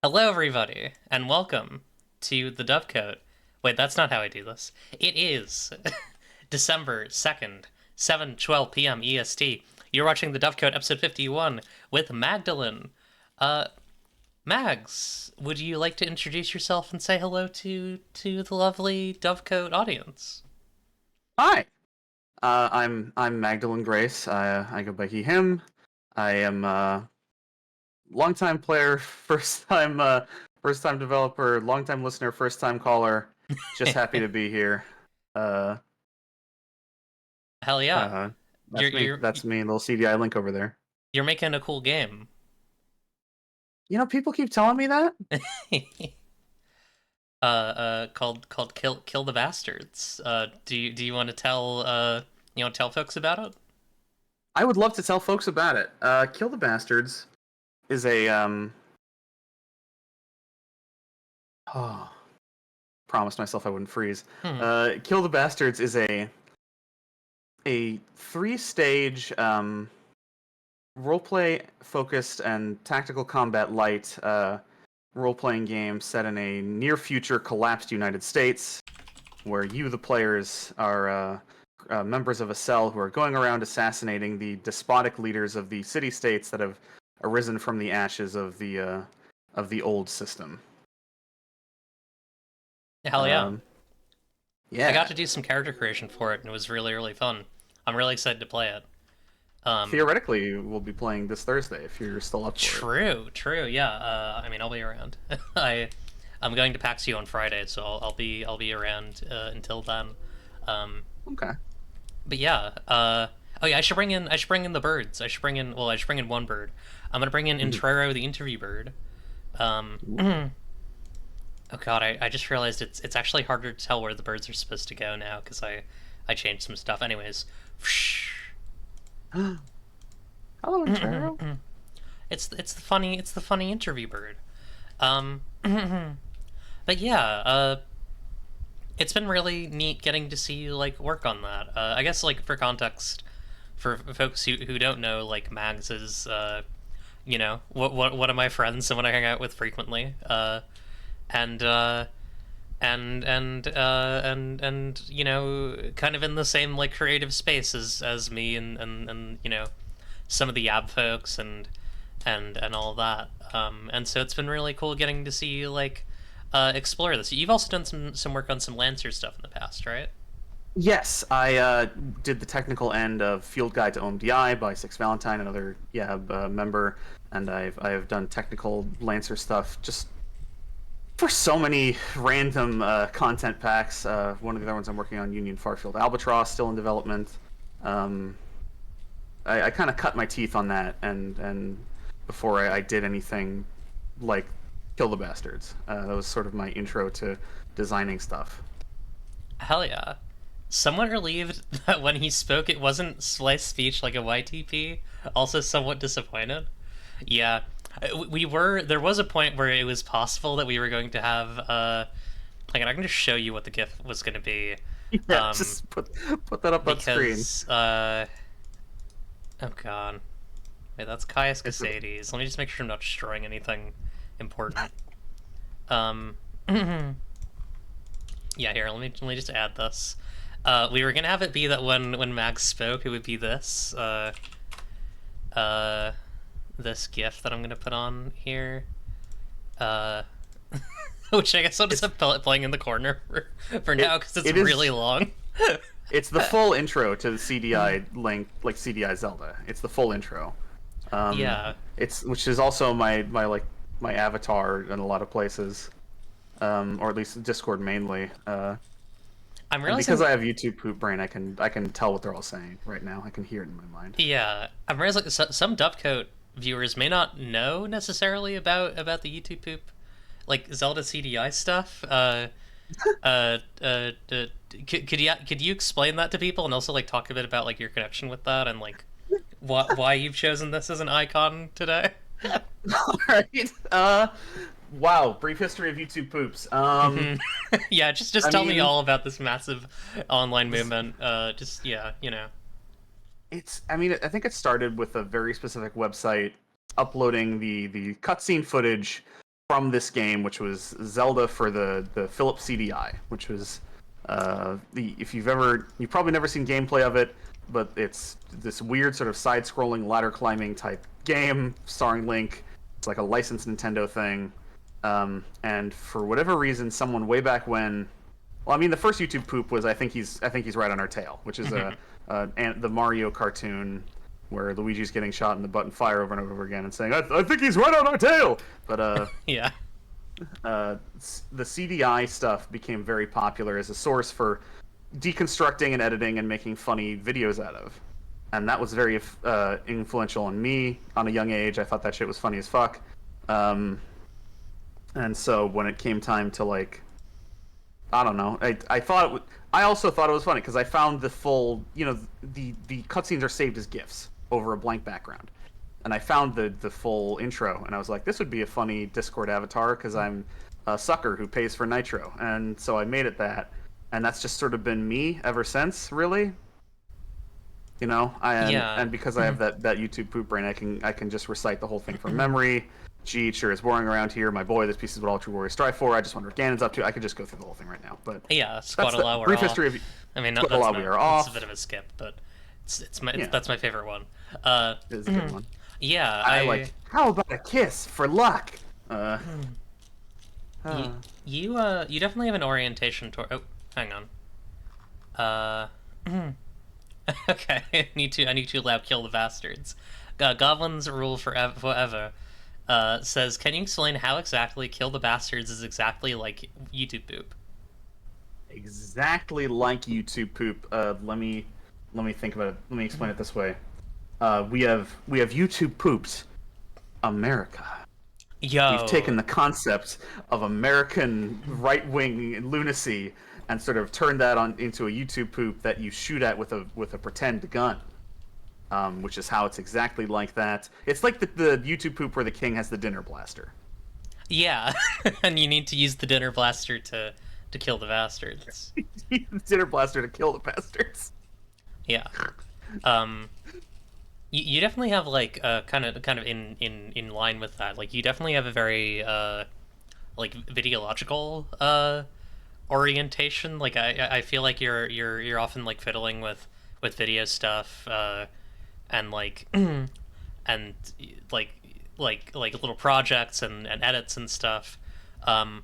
Hello, everybody, and welcome to the Dovecote. Wait, that's not how I do this. It is December 2nd, 7:12 p.m. EST. You're watching the Dovecote episode 51 with Magdalene. Mags, would you like to introduce yourself and say hello to the lovely Dovecote audience? Hi, I'm Magdalene Grace. I go by he him. I am longtime player, first time developer, longtime listener, first time caller. Just happy to be here. Hell yeah. That's me. That's me. Little CDI link over there. You're making a cool game. You know, people keep telling me that. Called Kill the Bastards. Do you want to tell tell folks about it? I would love to tell folks about it. Kill the Bastards is a oh, promised myself I wouldn't freeze. Kill the Bastards is a 3-stage roleplay focused and tactical combat light role-playing game set in a near-future collapsed United States, where you, the players, are members of a cell who are going around assassinating the despotic leaders of the city-states that have arisen from the ashes of the old system. Hell yeah. Yeah. I got to do some character creation for it, and it was really, really fun. I'm really excited to play it. Theoretically, we'll be playing this Thursday if you're still up for it. True, yeah. I mean, I'll be around. I'm going to PAX U on Friday, so I'll be around until then. Um, Okay. but yeah. Oh yeah, I should bring in the birds. I should bring in one bird. I'm gonna bring in Mhm. Intrero the interview bird. Ooh. Oh god, I just realized it's actually harder to tell where the birds are supposed to go now because I changed some stuff. Anyways, Hello, Intero. it's the funny interview bird. Um, but yeah, it's been really neat getting to see like work on that. I guess like for context, for folks who don't know, like Mags is what one of my friends, someone I hang out with frequently. And kind of in the same like creative space as me and some of the Yab folks and all that. And so it's been really cool getting to see like explore this. You've also done some work on some Lancer stuff in the past, right? Yes, I did the technical end of Field Guide to OMDI by Six Valentine, another YAB member, and I've done technical Lancer stuff just for so many random content packs. One of the other ones I'm working on, Union Farfield Albatross, still in development. Um, I kind of cut my teeth on that, and before I did anything like Kill the Bastards. That was sort of my intro to designing stuff. Hell yeah. Somewhat relieved that when he spoke it wasn't sliced speech like a YTP. Also somewhat disappointed. Yeah. There was a point where it was possible that we were going to have like I can just show you what the GIF was going to be. Yeah, just put that up on screen. Because oh god. Wait, that's Caius It's Casades. Let me just make sure I'm not destroying anything important. Um yeah, here, let me just add this. We were gonna have it be that when Max spoke, it would be this uh, this GIF that I'm gonna put on here, uh, which I guess I'll just have playing in the corner for now because it's really long. It's the full intro to the CDI link, like CDI Zelda. It's the full intro. Yeah, It's which is also my avatar in a lot of places, or at least Discord mainly. I'm And because realizing. I have YouTube poop brain, I can tell what they're all saying right now. I can hear it in my mind. Yeah, I'm realizing some Dovecote viewers may not know necessarily about the YouTube poop, like Zelda CDI stuff. Uh, uh, uh could you explain that to people and also like talk a bit about like your connection with that and like why you've chosen this as an icon today? All right. Wow. Brief history of YouTube poops. Yeah, just I tell me mean, all about this massive online movement. Just yeah, I mean, I think it started with a very specific website uploading the cutscene footage from this game, which was Zelda for the Philips CDI, which was the if you've probably never seen gameplay of it, but it's this weird sort of side-scrolling ladder climbing type game starring Link. It's like a licensed Nintendo thing, and for whatever reason, someone way back when. Well, I mean, the first YouTube poop was I think he's right on our tail, which is the Mario cartoon where Luigi's getting shot in the butt and fire over and over again and saying, I think he's right on our tail. But yeah. the CDI stuff became very popular as a source for deconstructing and editing and making funny videos out of. And that was very influential on me on a young age. I thought that shit was funny as fuck. And so when it came time to like, I don't know, I also thought it was funny because I found the full, the cutscenes are saved as GIFs over a blank background. And I found the full intro, and I was like, this would be a funny Discord avatar because I'm a sucker who pays for Nitro, and so I made it that, and that's just sort of been me ever since, really. Yeah. And because I have that YouTube poop brain, I can just recite the whole thing from memory. Gee, it sure is boring around here. My boy, this piece is what all true warriors strive for. I just wonder what Ganon's up to. I could just go through the whole thing right now, but Yeah, that's the Squadala, we're brief off. history of I mean, that's Squadala. We not. are It's a off. bit of a skip, but Yeah, that's my favorite one. Uh, this is a good one. yeah, I like. How about a kiss for luck? you, Uh, you definitely have an orientation toward. Oh, hang on. Uh, Okay, I need to allow kill the bastards. Goblin's rule forever says, can you explain how exactly kill the bastards is exactly like YouTube poop? Exactly like YouTube poop. Let me think about it. Let me explain it this way. We have YouTube poops America. We've taken Yo, the concept of American right-wing lunacy and sort of turned that on into a YouTube poop that you shoot at with a pretend gun. Which is how it's exactly like that. It's like the YouTube poop where the king has the dinner blaster. yeah, and you need to use the dinner blaster to kill the bastards. Dinner blaster to kill the bastards. Yeah. Um, you definitely have like kind of in line with that. Like you definitely have a very like videological orientation. Like I feel like you're often like fiddling with video stuff and like and like like little projects and edits and stuff. Um,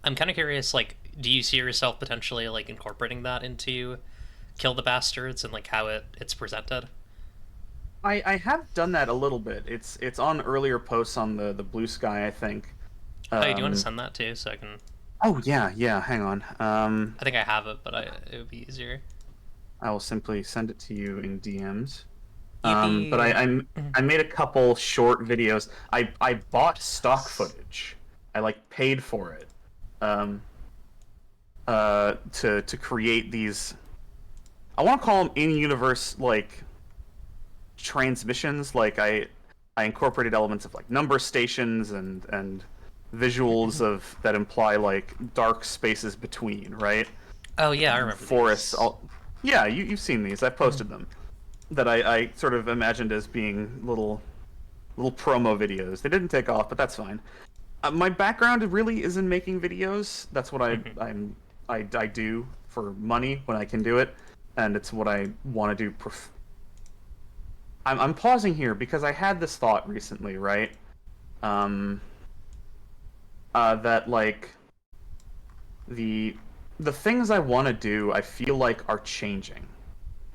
I'm kind of curious. Like, do you see yourself potentially like incorporating that into Kill the Bastards and like how it's presented? I have done that a little bit. It's on earlier posts on the Blue Sky, I think. Oh, do you want to Um, send that too so I can? oh yeah, yeah. Hang on. I think I have it, but it would be easier. I will simply send it to you in DMs. But Yippee! I made a couple short videos. I bought stock footage. I like paid for it. Um, to create these. I want to call them in-universe like transmissions. Like I incorporated elements of like number stations and visuals of that imply like dark spaces between, right? Oh yeah, I remember Forests. these. Yeah, you've seen these. I've posted them. That I sort of imagined as being little promo videos. They didn't take off, but that's fine. My background really is in making videos. That's what I do for money when I can do it, and it's what I want to do. I'm pausing here because I had this thought recently, right? Um, that like the the things I want to do, I feel like are changing.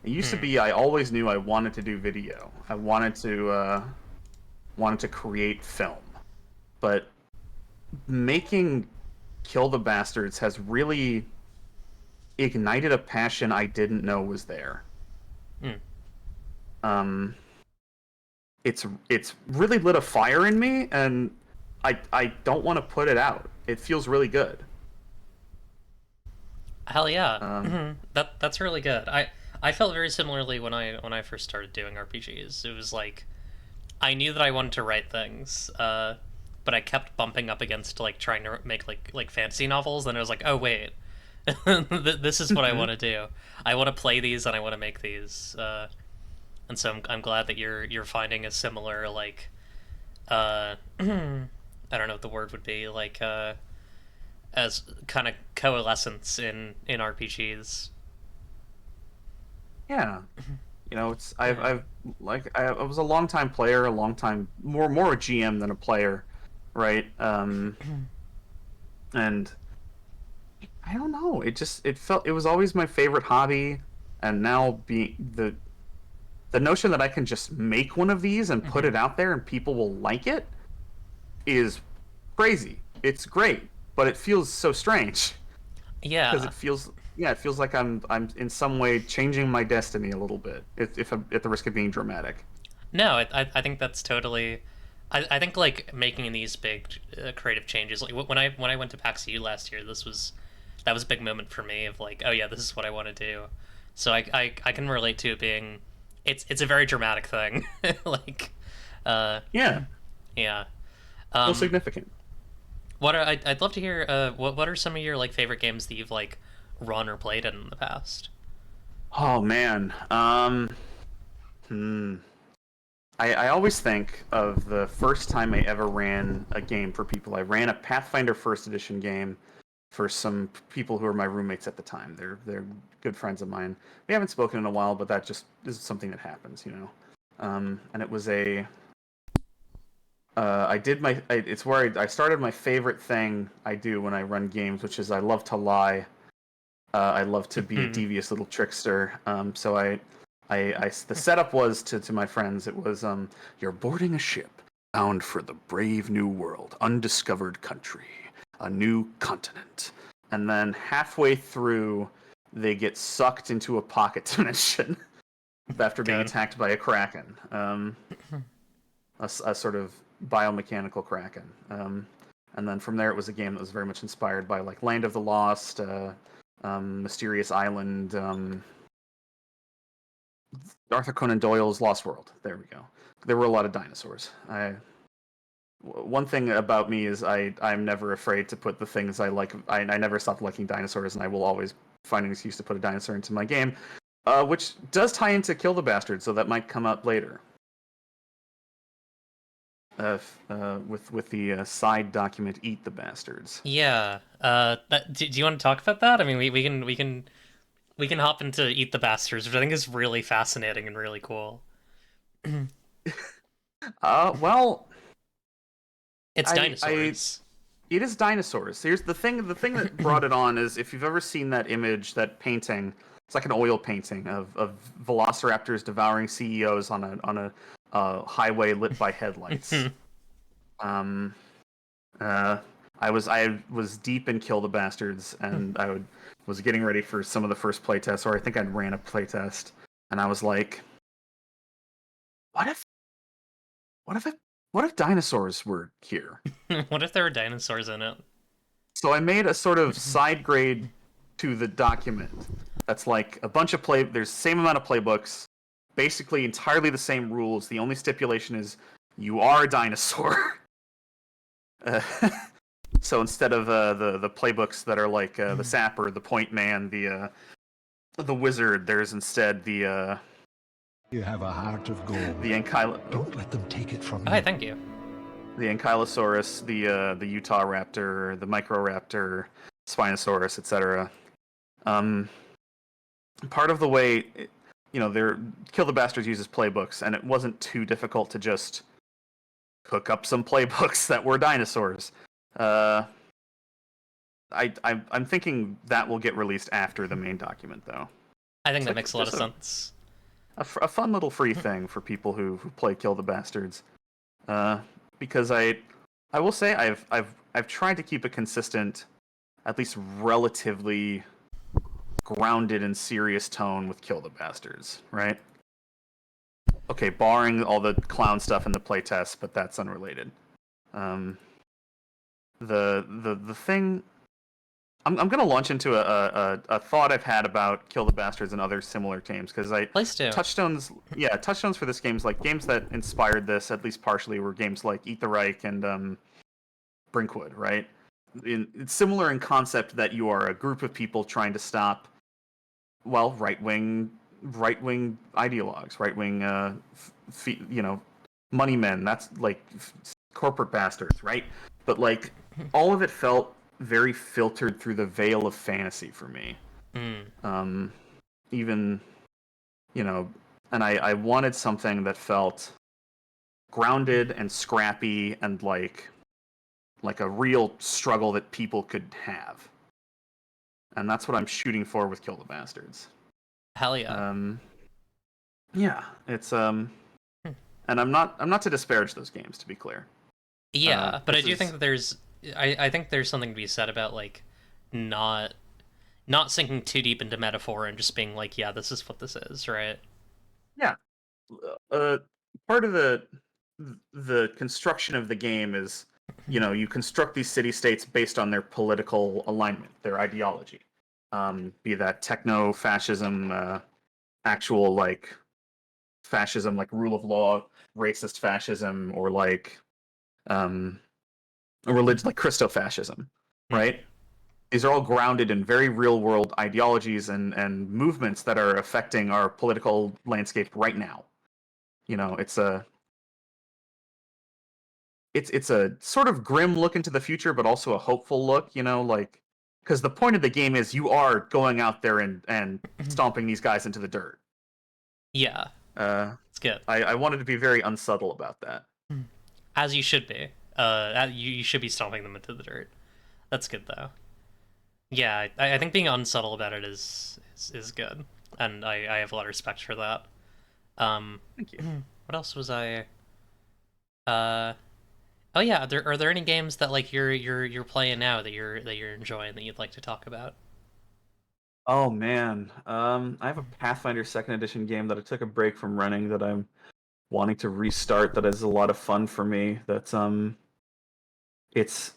It used to Hmm. be I always knew I wanted to do video. I wanted to create film, but making Kill the Bastards has really ignited a passion I didn't know was there. Hmm. Um, it's really lit a fire in me, and I don't want to put it out. It feels really good. Hell yeah. Um, That's really good. I felt very similarly when I first started doing RPGs. It was like I knew that I wanted to write things, but I kept bumping up against like trying to make like fantasy novels. And I was like, oh wait, this is what I want to do. I want to play these and I want to make these. And so I'm glad that you're finding a similar like I don't know what the word would be like as kind of coalescence in RPGs. yeah, it's Yeah. I've like I was a long time player, a long time more a GM than a player, right? And I don't know. It was always my favorite hobby, and now being the notion that I can just make one of these and put it out there and people will like it is crazy. It's great, but it feels so strange because Yeah. it feels like I'm in some way changing my destiny a little bit if I'm at the risk of being dramatic. No, I think that's totally. I think like making these big creative changes. Like when I went to PAX U last year, that was a big moment for me of like, oh yeah, this is what I want to do. So I can relate to it being, it's a very dramatic thing. Like, uh, Yeah, yeah. feels Um, significant. I'd love to hear. What are some of your like favorite games that you've like run or played in the past? Oh man. Hmm. I always think of the first time I ever ran a game for people. I ran a Pathfinder First Edition game for some people who were my roommates at the time. They're good friends of mine. We haven't spoken in a while, but that just is something that happens, you know. And it was a I did my it's where I started my favorite thing I do when I run games, which is I love to lie. I love to be a devious little trickster. The setup was to my friends. It was you're boarding a ship bound for the brave new world, undiscovered country, a new continent, and then halfway through, they get sucked into a pocket dimension after being Good. attacked by a kraken, a sort of biomechanical kraken. And then from there, it was a game that was very much inspired by like Land of the Lost, Mysterious Island, Arthur Conan Doyle's Lost World. There we go. There were a lot of dinosaurs. One thing about me is I'm never afraid to put the things I like. I never stopped liking dinosaurs, and I will always find an excuse to put a dinosaur into my game, which does tie into Kill the Bastard, so that might come up later. With the side document "Eat the Bastards." Yeah. Do you want to talk about that? I mean, we can hop into Eat the Bastards, which I think is really fascinating and really cool. Well, It's I dinosaurs. it is dinosaurs. Here's the thing. The thing that brought it on is if you've ever seen that image, that painting. It's like an oil painting of velociraptors devouring CEOs on a highway lit by headlights. Um, I was deep in Kill the Bastards, and was getting ready for some of the first playtests, or I think I'd ran a playtest, and I was like, what if what if it, what if dinosaurs were here? What if there were dinosaurs in it? So I made a sort of side grade to the document. That's like a bunch of there's the same amount of playbooks, basically entirely the same rules. The only stipulation is you are a dinosaur. Uh, so instead of the playbooks that are like the sapper, the point man, the wizard, there's instead You have a heart of gold. the Don't let them take it from Oh, hi, you. thank you. the Ankylosaurus, the Utah raptor, the Microraptor, Spinosaurus, etc. Part of the way, Kill the Bastards uses playbooks, and it wasn't too difficult to just cook up some playbooks that were dinosaurs. I'm thinking that will get released after the main document, though. I think that like makes a lot of just sense. A fun little free thing for people who play Kill the Bastards. Because I will say I've tried to keep a consistent, at least relatively grounded and serious tone with Kill the Bastards, right? Okay, barring all the clown stuff in the playtest, but that's unrelated. The thing I'm gonna launch into a thought I've had about Kill the Bastards and other similar games because Please do. touchstones for this game's like games that inspired this at least partially were games like Eat the Reich and Brinkwood, right? It's similar in concept that you are a group of people trying to stop, well, right-wing ideologues, right-wing, money men. That's like corporate bastards, right? But like all of it felt very filtered through the veil of fantasy for me. Mm. Even, and I wanted something that felt grounded and scrappy and like a real struggle that people could have. And that's what I'm shooting for with Kill the Bastards. Hell yeah. Yeah, it's and I'm not to disparage those games, to be clear. Yeah, but I This do think is that I think there's something to be said about like not not sinking too deep into metaphor and just being like, yeah, this is what this is, right? yeah. Uh, Part of the construction of the game is, you construct these city states based on their political alignment, their ideology. Be that techno fascism, actual like fascism, like rule of law, racist fascism, or like a religion like Christo-fascism, right? These are all grounded in very real world ideologies and movements that are affecting our political landscape right now. It's a sort of grim look into the future, but also a hopeful look. Like because the point of the game is you are going out there and stomping these guys into the dirt. Yeah, Uh, it's good. I wanted to be very unsubtle about that. As you should be. You should be stomping them into the dirt. That's good though. Yeah, I think being unsubtle about it is good, and I have a lot of respect for that. Thank you. What else was I? Uh, oh yeah, are there any games that like you're playing now that you're enjoying that you'd like to talk about? Oh man, I have a Pathfinder Second Edition game that I took a break from running that I'm wanting to restart. That is a lot of fun for me. It's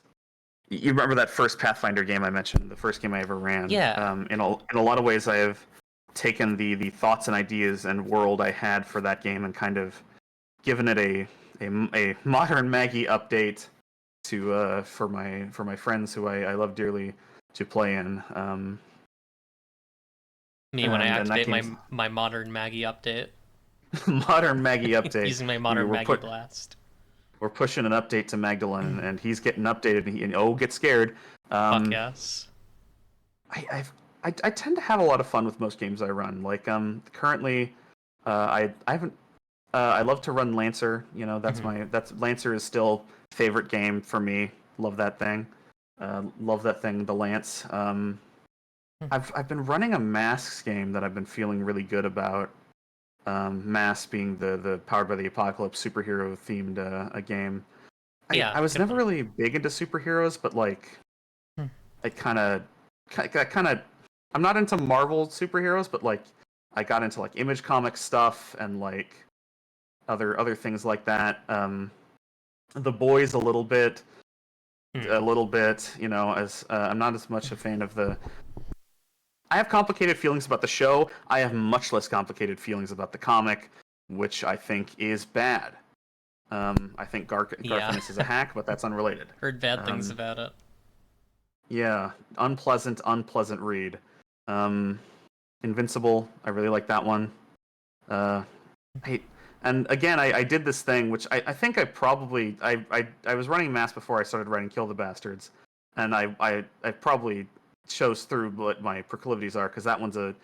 you remember that first Pathfinder game I mentioned, the first game I ever ran. Yeah, In a lot of ways, I have taken the thoughts and ideas and world I had for that game and kind of given it a modern Maggie update to for my friends who I love dearly to play in. me when I And that activate game's my modern Maggie update modern Maggie update. using my We modern were Maggie put blast. we're pushing an update to Magdalene, and he's getting updated, and oh, get scared. Fuck Um, yes. I tend to have a lot of fun with most games I run. Like currently, I haven't. I love to run Lancer. You know, Mhm. that's Lancer is still favorite game for me. Love that thing. Love that thing, the Lance. I've been running a Masks game that I've been feeling really good about. Mass being the Powered by the Apocalypse superhero themed a game. Yeah, I was good never one. really big into superheroes, but like Hmm. I kind of I'm not into Marvel superheroes, but like I got into like Image Comics stuff and like other things like that. The Boys Hmm. a little bit, you know, as I'm not as much a fan of the. I have complicated feelings about the show. I have much less complicated feelings about the comic, which I think is bad. I think Yeah, Garfinis is a hack, but that's unrelated. heard bad things Um, about it. yeah, unpleasant read. Um, Invincible, I really like that one. Uh, I, and again, I did this thing, which I think I probably I was running Mass before I started writing Kill the Bastards, and I probably chose through what my proclivities are because that one's a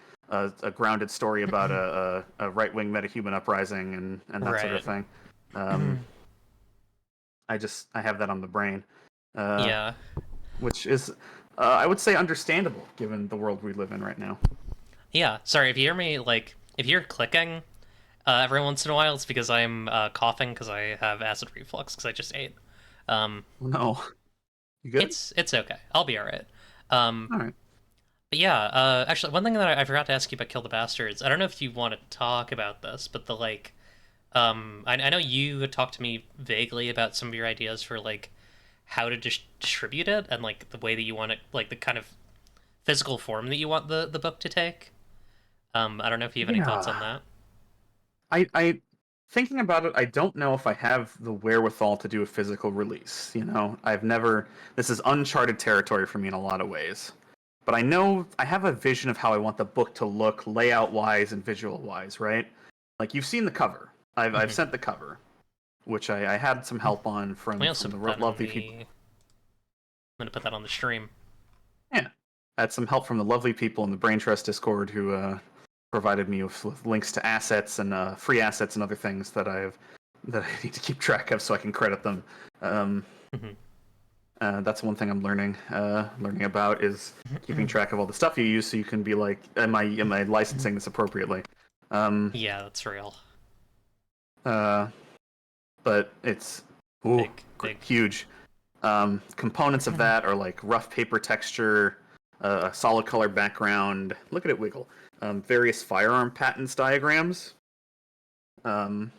grounded story about a right wing metahuman uprising and that sort of Right. thing. Um, I have that on the brain, uh, Yeah. which is I would say understandable given the world we live in right now. Yeah. Sorry if you hear me like if you're clicking every once in a while, it's because I'm coughing because I have acid reflux because I just ate. Um, No, you good? it's okay. I'll be all right. Um, All right. but yeah, actually, one thing that I forgot to ask you about Kill the Bastards. I don't know if you want to talk about this, but the like, I know you had talked to me vaguely about some of your ideas for like how to distribute it and like the way that you want it, like the kind of physical form that you want the book to take. I don't know if you have any thoughts on Yeah. that. I thinking about it, I don't know if I have the wherewithal to do a physical release. You know, I've never. This is uncharted territory for me in a lot of ways. But I know I have a vision of how I want the book to look, layout wise and visual wise. Right? Like you've seen the cover. I've Hmm. sent the cover, which I had some help on We from also the put that in lovely people. the. I'm gonna put that on the stream. Yeah, I had some help from the lovely people in the Brain Trust Discord who provided me with links to assets and free assets and other things that I need to keep track of so I can credit them. Um, Hmm. that's one thing I'm learning about is keeping track of all the stuff you use so you can be like, am I licensing this appropriately? Um, Yeah, that's real. uh, but it's ooh, Big. huge. Components of that are like rough paper texture, a solid color background. Look at it wiggle. Various firearm patents diagrams. Um,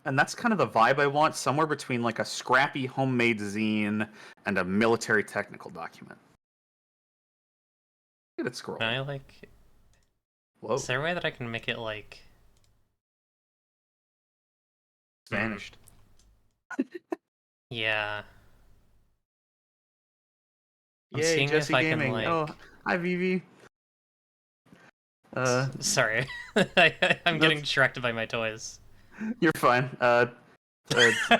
and that's kind of the vibe I want, somewhere between like a scrappy homemade zine and a military technical document. Look at it Can scroll. I like? Is Whoa, there a way that I can make it like? it's Hmm. vanished. Yeah. I'm Yay, seeing if Jesse I can Gaming. Oh, like. hi, Vivi. Uh, Sorry, I'm getting that's distracted by my toys. you're fine.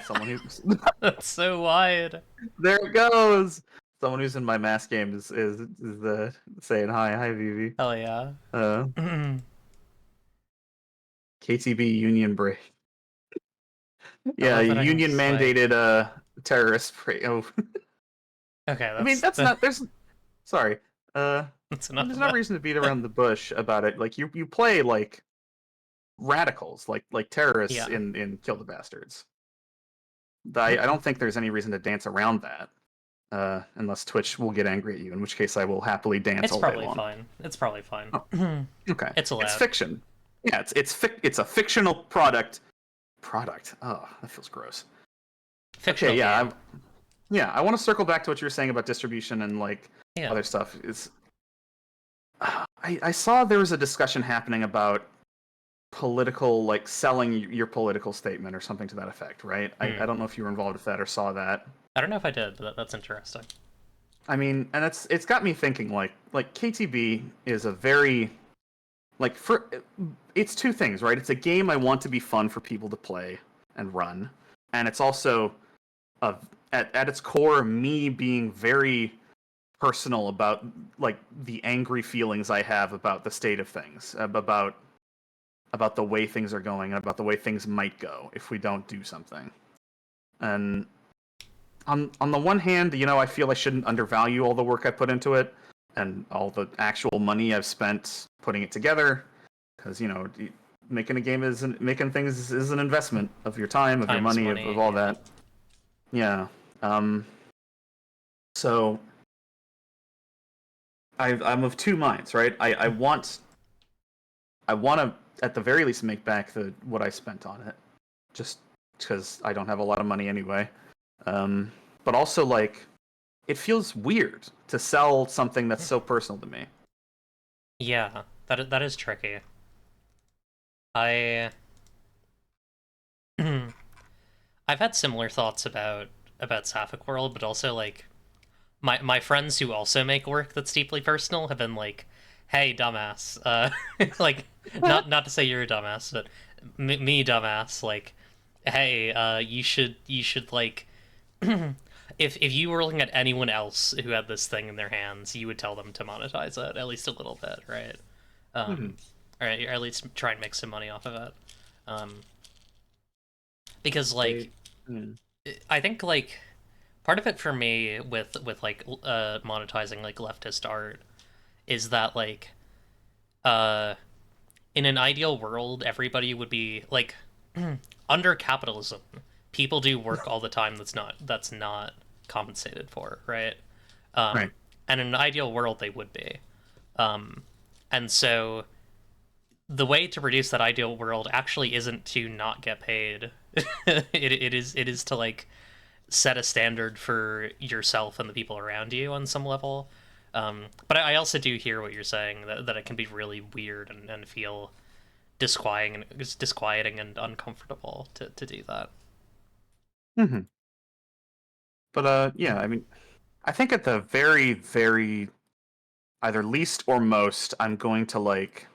Someone who's That's so wide. there it goes. Someone who's in my mass game is saying hi, Vivi. Hell yeah. Uh, I KTB Union break. Yeah, love that I can union just like. mandated terrorist. Oh, Okay, I mean, that's sorry. that's enough There's of no it. reason to beat around the bush about it. Like you play like radicals, like terrorists Yeah, in Kill the Bastards. I don't think there's any reason to dance around that, unless Twitch will get angry at you, in which case I will happily dance it's all day probably long. fine. It's probably fine. Oh, okay. It's It's allowed. fiction. Yeah, it's a fictional product. Product. Oh, that feels gross. Okay, Fictional game. I want to circle back to what you were saying about distribution and like Yeah. other stuff. I saw there was a discussion happening about political, like selling your political statement or something to that effect, right? I Hmm. don't know if you were involved with that or saw that. I don't know if I did, but that's interesting. I mean, and it's got me thinking like KTB is a very like for it's two things, right? It's a game I want to be fun for people to play and run, and it's also a, at its core me being very personal about like the angry feelings I have about the state of things, about the way things are going and about the way things might go if we don't do something. And on the one hand, I feel I shouldn't undervalue all the work I put into it and all the actual money I've spent putting it together, because making a game isn't making things is an investment of your time, of your Time is money, of money. all Yeah. that. Yeah. So I'm of two minds, right? I want to at the very least make back the what I spent on it, just because I don't have a lot of money anyway. But also like it feels weird to sell something that's so personal to me. Yeah. That is tricky. I I've had similar thoughts about Sapphic World, but also like my friends who also make work that's deeply personal have been like, "Hey, dumbass," like not to say you're a dumbass, but me dumbass, like, "Hey, you should like." If you were looking at anyone else who had this thing in their hands, you would tell them to monetize it at least a little bit, right? Hmm. Or at least try and make some money off of it. Um, because like They, hmm. I think like part of it for me with like monetizing like leftist art is that like uh in an ideal world everybody would be like under capitalism people do work all the time that's not compensated for, right? Right. And in an ideal world they would be. And so the way to produce that ideal world actually isn't to not get paid. It is to like set a standard for yourself and the people around you on some level. But I also do hear what you're saying that it can be really weird and feel disquieting and uncomfortable to do that. Hmm. But yeah, I mean, I think at the very, very either least or most, I'm going to like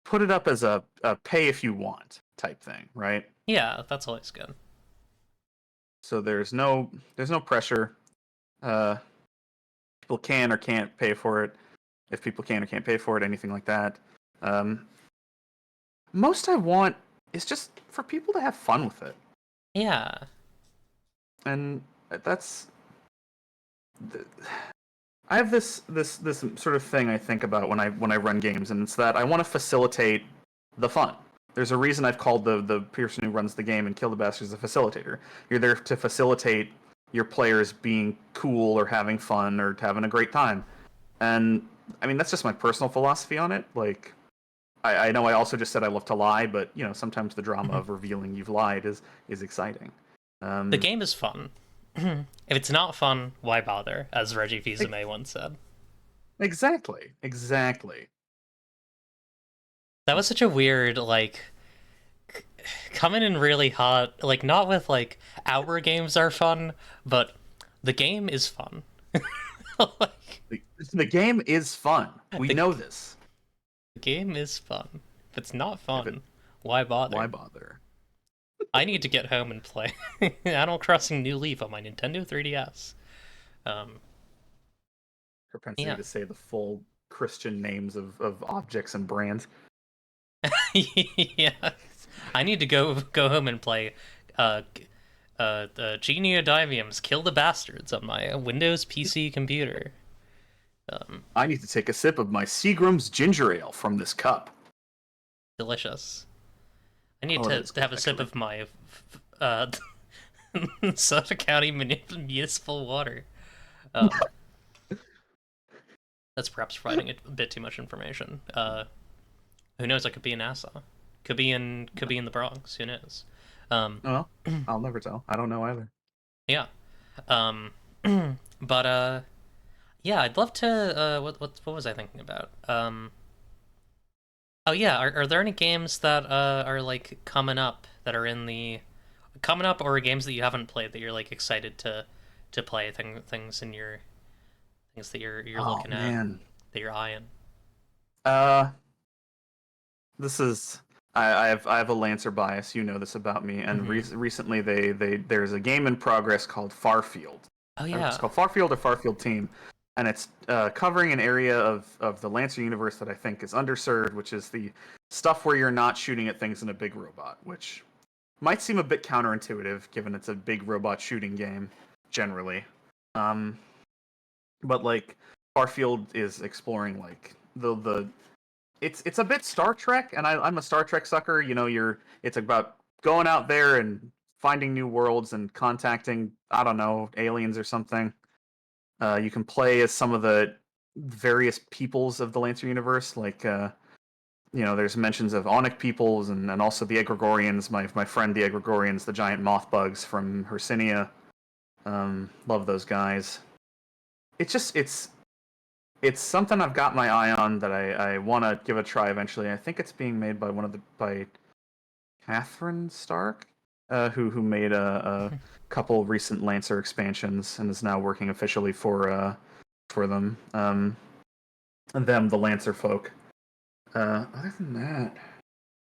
put it up as a pay if you want type thing, right? Yeah, that's always good. So there's no pressure. Uh, People can or can't pay for it. If people can or can't pay for it, anything like that. Um, Most I want is just for people to have fun with it, Yeah. and that's. I have this sort of thing I think about when I run games, and it's that I want to facilitate the fun. There's a reason I've called the person who runs the game and Kill the Bastards a facilitator. You're there to facilitate your players being cool or having fun or having a great time. And I mean that's just my personal philosophy on it. Like I know I also just said I love to lie, but sometimes the drama of revealing you've lied is exciting. The Um, game is fun. If it's not fun, why bother? As Reggie e- Fils-Aimé once said. exactly. That was such a weird, like, coming in really hot. Like, not with, like, our games are fun, but the game is fun. Like, The game is fun. We the know this. game is fun. If it's not If it, fun, why why bother? bother? I need to get home and play Animal Crossing New Leaf on my Nintendo 3DS. Um, Propensity yeah. to say the full Christian names of objects and brands. Yeah. I need to go home and play uh The Geniodiviums kill the bastards on my Windows PC computer. I need to take a sip of my Seagram's ginger ale from this cup. Delicious. I need Oh, that to is good, have a sip actually. of my Suffolk County municipal water. Um, that's perhaps providing a bit too much information. Who knows? I could be in Nassau. Could be in the Bronx. Who knows? Um, Well, I'll never tell. I don't know either. yeah. Um, but yeah, I'd love to. What was I thinking about? Oh yeah, are there any games that are like coming up that are in the coming up, or games that you haven't played that you're like excited to play? Things in your things that you're Oh looking at, man. that you're eyeing. Uh, this is I have a Lancer bias. You know this about me. And Mm-hmm. recently there's a game in progress called Farfield. Oh It's yeah. called Farfield or Farfield Team, and it's covering an area of the Lancer universe that I think is underserved, which is the stuff where you're not shooting at things in a big robot, which might seem a bit counterintuitive given it's a big robot shooting game generally. Um, but like Farfield is exploring like the it's a bit Star Trek, and I'm a Star Trek sucker. You know, it's about going out there and finding new worlds and contacting, I don't know, aliens or something. You can play as some of the various peoples of the Lancer universe, like there's mentions of Onyx peoples and also the Egregorians. My friend the Egregorians, the giant moth bugs from Hercynia. Love those guys. It's something I've got my eye on that I want to give a try eventually. I think it's being made by by Catherine Stark, who made a couple recent Lancer expansions and is now working officially for them. Them, the Lancer folk. Other than that,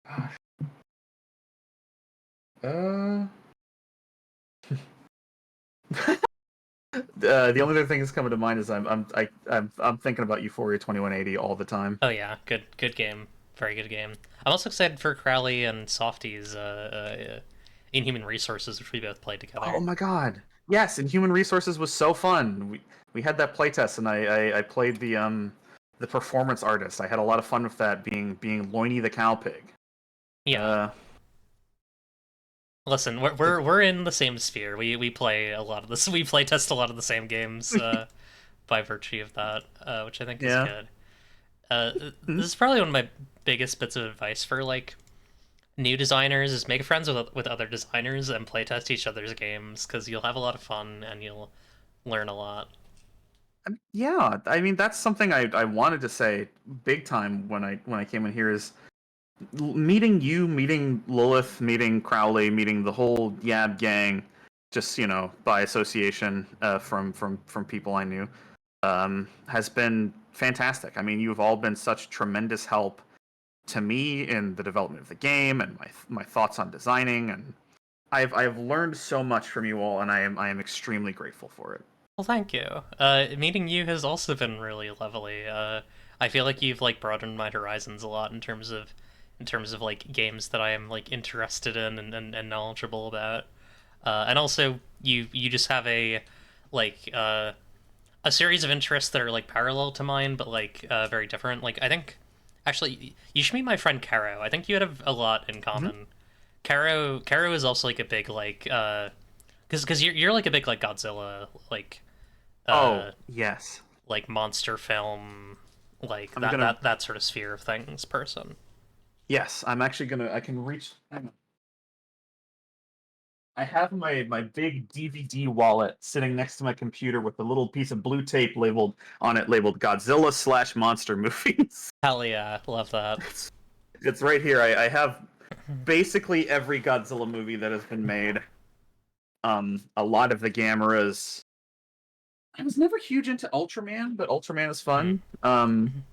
gosh, uh, the only other thing that's coming to mind is I'm thinking about Euphoria 2180 all the time. Oh yeah. Good game. Very good game. I'm also excited for Crowley and Softy's Inhuman Resources, which we both played Oh together. my god. Yes, and Human Resources was so fun. We had that playtest and I played the performance artist. I had a lot of fun with that being Loiny the cowpig. Yeah. Uh Listen, we're in the same sphere. We play a lot of this. We play test a lot of the same games by virtue of that, which I think is yeah. good. This is probably one of my biggest bits of advice for like new designers is make friends with other designers and playtest each other's games because you'll have a lot of fun and you'll learn a lot. Yeah, I mean that's something I wanted to say big time when I came in here is meeting you, meeting Lilith, meeting Crowley, meeting the whole Yab gang, just by association from people I knew, has been fantastic. I mean, you've all been such tremendous help to me in the development of the game and my thoughts on designing, and I've learned so much from you all, and I am extremely grateful for it. Well, thank you. Meeting you has also been really lovely. I feel like you've like broadened my horizons a lot in terms of like games that I am like interested in and knowledgeable about. And also you just have like a series of interests that are like parallel to mine, but like very different. Like I think actually you should meet my friend Caro. I think you have a lot in Hmm. common. Caro is also like a big like because you're like a big like Godzilla Oh uh yes, like monster film like I'm that gonna. that that sort of sphere of things person. Yes, I'm actually gonna. I can reach. Hang on. I have my big DVD wallet sitting next to my computer with a little piece of blue tape labeled Godzilla slash monster movies. Hell yeah, love that. It's right here. I have basically every Godzilla movie that has been made. A lot of the Gameras. I was never huge into Ultraman, but Ultraman is Mhm. fun.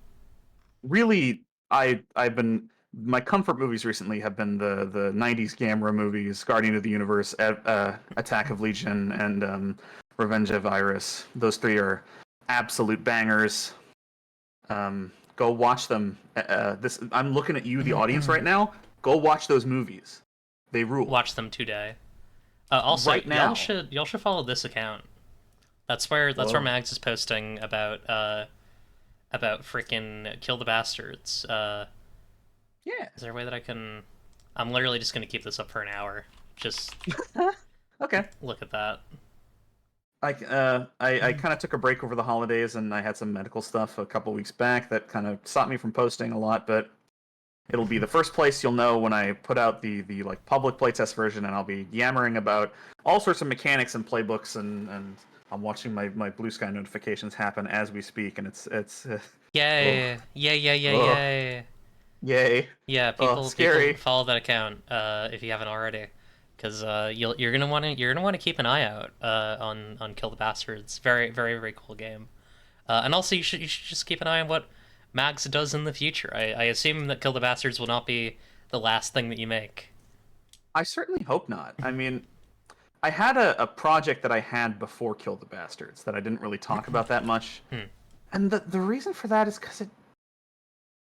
Really, I've been my comfort movies recently have been the '90s Gamera movies, Guardian of the Universe, Attack of Legion, and Revenge of Iris. Those three are absolute bangers. Go watch them. This I'm looking at you, the audience, right now. Go watch those movies. They rule. Watch them today. Also, right now. y'all should follow this account. That's where Whoa. Mags is posting about freaking Kill the Bastards. Yeah. Is there a way that I can? I'm literally just gonna keep this up for an hour. Just Okay. look at that. I kind of took a break over the holidays, and I had some medical stuff a couple weeks back that kind of stopped me from posting a lot. But it'll be the first place you'll know when I put out the like public playtest version, and I'll be yammering about all sorts of mechanics and playbooks, and I'm watching my Blue Sky notifications happen as we speak, and it's Yay! oh, Yay! yay, Yeah, oh, people scary. follow that account if you haven't already, because you're gonna want to keep an eye out on Kill the Bastards. Very cool game. And also you should just keep an eye on what Mags does in the future. I assume that Kill the Bastards will not be the last thing that you make. I certainly hope not. I mean, I had a project that I had before Kill the Bastards that I didn't really talk about that much. Hmm. And the reason for that is because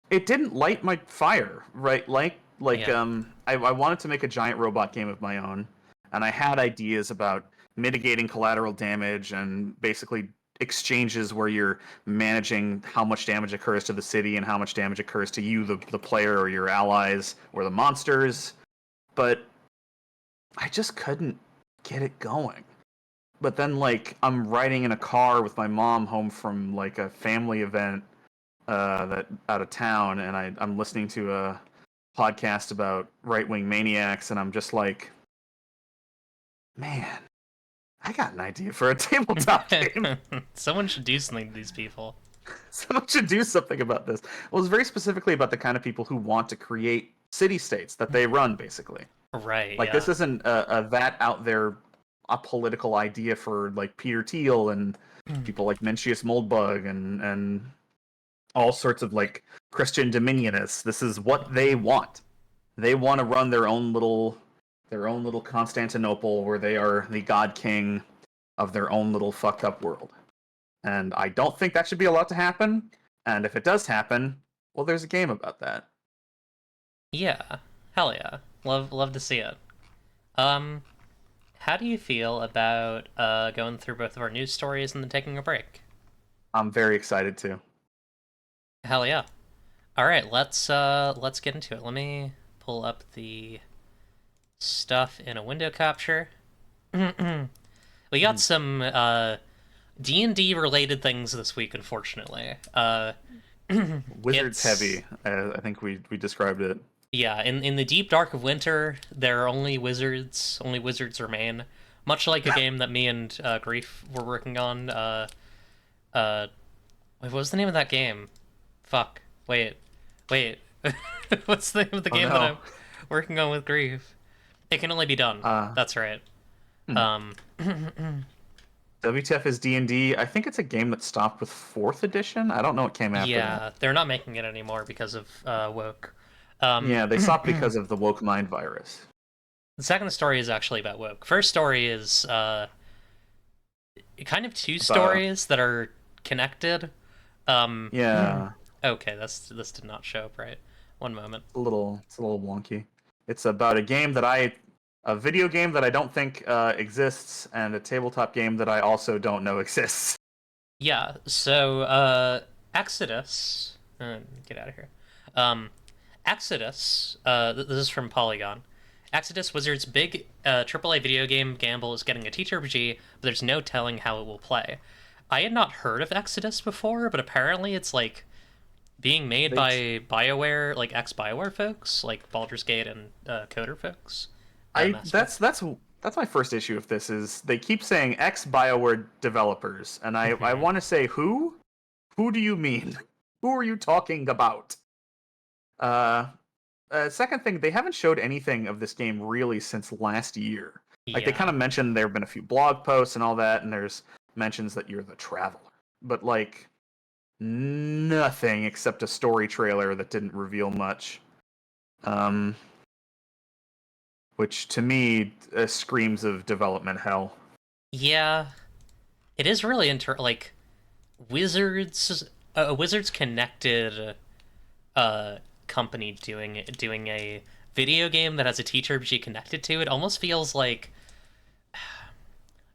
it didn't light my fire, right? Yeah. I wanted to make a giant robot game of my own, and I had ideas about mitigating collateral damage and basically exchanges where you're managing how much damage occurs to the city and how much damage occurs to you, the player, or your allies, or the monsters. But I just couldn't get it going. But then, like, I'm riding in a car with my mom home from like a family event that out of town, and I'm listening to a podcast about right wing maniacs, and I'm just like, man, I got an idea for a tabletop game. Someone should do something to these people. Someone should do something about this. Well, it's very specifically about the kind of people who want to create city states that they run, basically. Right, Like, yeah. this isn't a that out there a political idea for like Peter Thiel and people like Mencius Moldbug and all sorts of like Christian dominionists. This is what they want. They want to run their own little Constantinople where they are the god king of their own little fucked up world. And I don't think that should be allowed to happen. And if it does happen, well, there's a game about that. Yeah. Hell yeah. Love to see it. How do you feel about going through both of our news stories and then taking a break? I'm very excited to. Hell yeah. All right, let's get into it. Let me pull up the stuff in a window capture. We got some D&D related things this week, unfortunately. Wizards It's heavy, I think we described it. Yeah, in the deep dark of winter, there are only wizards. Only wizards remain. Much like a game that me and Grief were working on. Wait, what was the name of that game? Fuck. Wait. What's the name of the game that no. I'm working on with Grief? It Can Only Be Done. That's right. WTF is D&D. I think it's a game that stopped with 4th edition. I don't know what came after Yeah, they're not making it anymore because of woke. Yeah, they stopped because of the woke mind virus. The second story is actually about woke. First story is kind of two stories that are connected. Yeah, Okay, this did not show up right. One moment. it's a little wonky. It's about a video game that I don't think exists, and a tabletop game that I also don't know exists. Yeah, so Exodus. Get out of here. Exodus. This is from Polygon. Exodus Wizards' big AAA video game gamble is getting a TTRPG, but there's no telling how it will play. I had not heard of Exodus before, but apparently it's like being made by BioWare, like ex-BioWare folks, like Baldur's Gate and Coder folks. That's my first issue of this is they keep saying ex BioWare developers, and I want to say who? Who do you mean? Who are you talking about? Second thing, they haven't showed anything of this game really since last year. Like, they kind of mentioned there have been a few blog posts and all that, and there's mentions that you're the Traveler. But, like, nothing except a story trailer that didn't reveal much. Which, to me, screams of development hell. Yeah. It is really like, Wizards... a Wizards connected company doing a video game that has a TTRPG connected to it almost feels like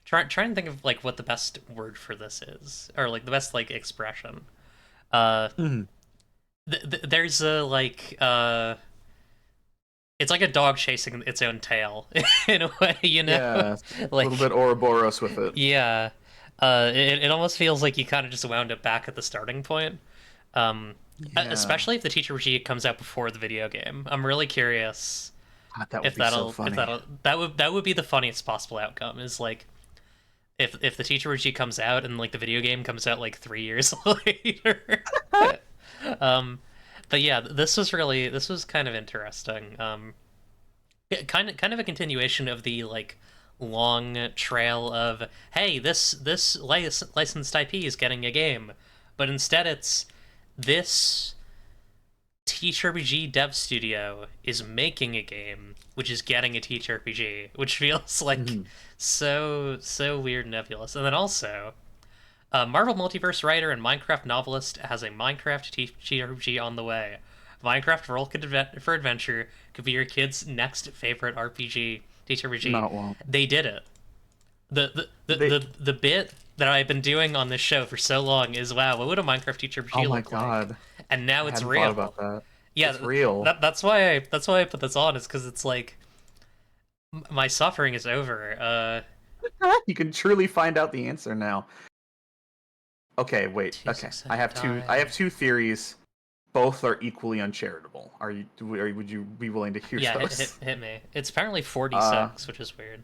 trying to think of like what the best word for this is, or like the best like expression. Mhm. There's a like it's like a dog chasing its own tail in a way, you know? Yeah, a little Like, bit Ouroboros with it. yeah. It almost feels like you kind of just wound up back at the starting point. Um, Yeah, Especially if the teacher G comes out before the video game. I'm really curious God, that would if be so if funny. that'll that would be the funniest possible outcome is like if the teacher G comes out and like the video game comes out like 3 years later. um, but yeah, this was kind of interesting. Yeah, kind of a continuation of the like long trail of hey, this licensed IP is getting a game, but instead it's this TTRPG dev studio is making a game which is getting a TTRPG, which feels like Mhm. so weird and nebulous. And then also, a Marvel Multiverse writer and Minecraft novelist has a Minecraft TTRPG on the way. Minecraft for Adventure could be your kid's next favorite RPG TTRPG. Not well. They did it. They. The bit that I've been doing on this show for so long is wow, what would a Minecraft Oh TTRPG my look like? God, And now I it's hadn't thought about real. that. Yeah, It's real. that's why I put this on is because it's like my suffering is over. You can truly find out the answer now. Okay, wait. Okay, I 267 have two. I have die. two theories. Both are equally uncharitable. Would you be willing to hear Yeah, those? hit me. It's apparently Uh, 46, which is weird.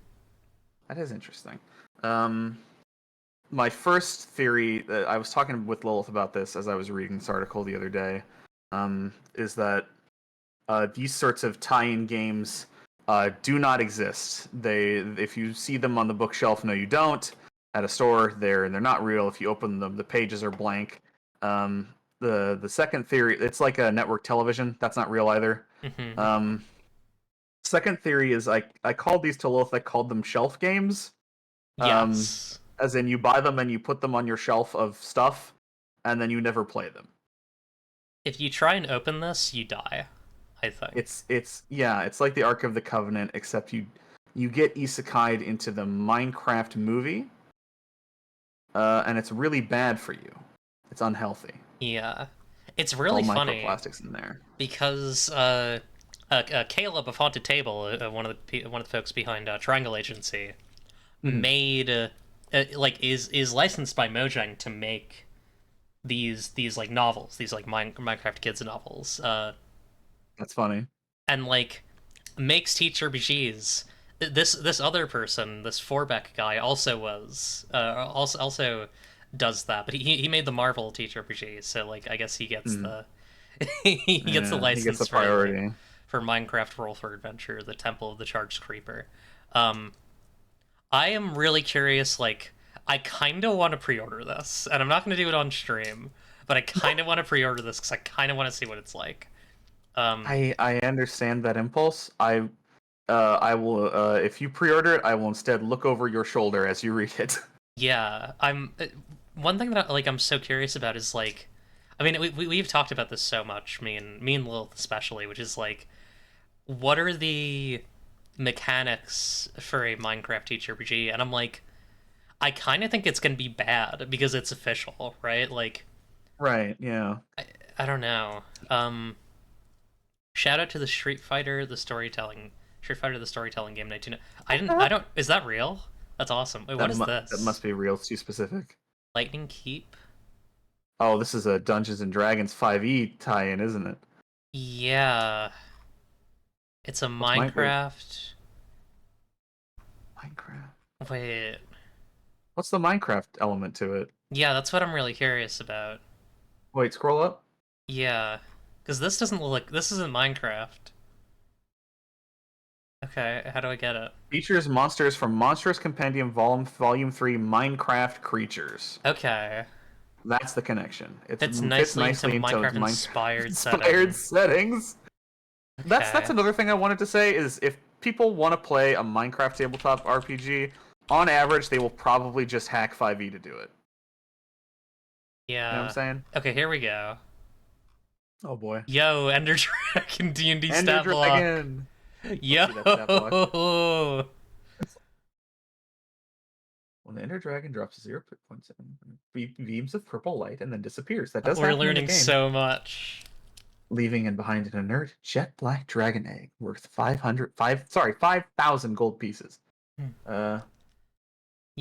that is interesting. Um, my first theory that I was talking with Lilith about this as I was reading this article the other day, is that these sorts of tie-in games do not exist. If you see them on the bookshelf, no, you don't. At a store, they're not real. If you open them, the pages are blank. Um, the second theory, it's like a network television. That's not real either. Hmm. Um, second theory is I called these to Lilith. I called them shelf games. Um, Yes. as in you buy them and you put them on your shelf of stuff, and then you never play them. If you try and open this, you die, I think. It's yeah, it's like the Ark of the Covenant, except you get isekai'd into the Minecraft movie, and it's really bad for you. It's unhealthy. Yeah. It's It's all really funny microplastics in there. because Caleb of Haunted Table, one of the folks behind Triangle Agency, Mhm. made like is licensed by Mojang to make these like novels, these like Minecraft kids novels, That's funny. and like makes teacher RPGs. This other person, this Forbeck guy, also was also does that, but he made the Marvel teacher RPG, so like I guess he gets Mm. the he gets the Yeah, he gets the license priority. for Minecraft Roll for Adventure, the Temple of the Charged Creeper. Um, I am really curious. Like, I kind of want to pre-order this, and I'm not going to do it on stream, but I kind of want to pre-order this because I kind of want to see what it's like. Um, I understand that impulse. I will if you pre-order it, I will instead look over your shoulder as you read it. yeah, I'm. One thing that like I'm so curious about is like, I mean, we've talked about this so much, me and Lilith especially, which is like, what are the mechanics for a Minecraft teacher RPG? And I'm like, I kind of think it's gonna be bad because it's official, right? Like, Right, yeah. I don't know. Shout out to the Street Fighter the storytelling game 19. I don't. Is that real? That's awesome. Wait, what is That this? must be real. It's too specific. Lightning Keep? Oh, this is a Dungeons and Dragons 5e tie-in, isn't it? Yeah, it's a Wait, Minecraft. Minecraft. Wait, What's the Minecraft element to it? yeah, that's what I'm really curious about. Wait, scroll up. Yeah, because this doesn't look like this isn't Minecraft. Okay, how do I get it? Features monsters from Monstrous Compendium Volume 3 Minecraft Creatures. Okay, That's the connection. It fits fits nicely into nicely into Minecraft Minecraft inspired inspired setting. settings. That's Okay. another thing I wanted to say is if people want to play a Minecraft tabletop RPG, on average they will probably just hack 5e to do it. You know what I'm Yeah. saying? Okay, here we go. Oh boy. Yo, Ender Dragon D&D Ender stat block. Dragon. Let's Yo. see that stat block. When the Ender Dragon drops 0.7 beams of purple light and then disappears. That does We're happen in the learning game. so much. Leaving in behind an inert jet black dragon egg worth 5,000 gold pieces. You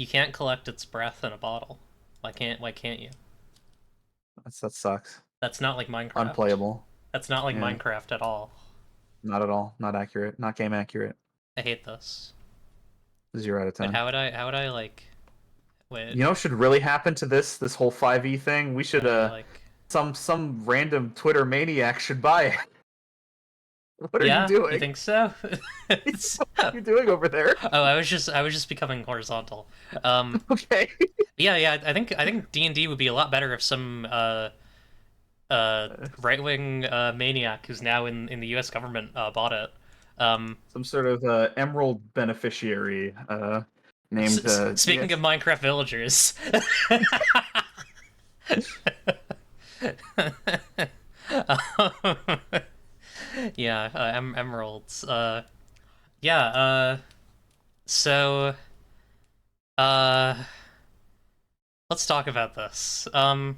can't collect its breath in a bottle. Why can't you? That sucks. That's not like Minecraft. Unplayable. That's not like Minecraft at all. Not at all. Not accurate. Not game accurate. I hate this. 0 out of 10. Wait, how would I like? Wait. You know what should really happen to this whole 5e thing? We should like some random Twitter maniac should buy it. What are you doing? You think so? What are you doing over there? Oh, I was just becoming horizontal. Okay. Yeah. I think D&D would be a lot better if some right-wing maniac who's now in the U.S. government bought it. Some sort of emerald beneficiary named. Speaking of Minecraft villagers. Yeah, emeralds. So, let's talk about this. I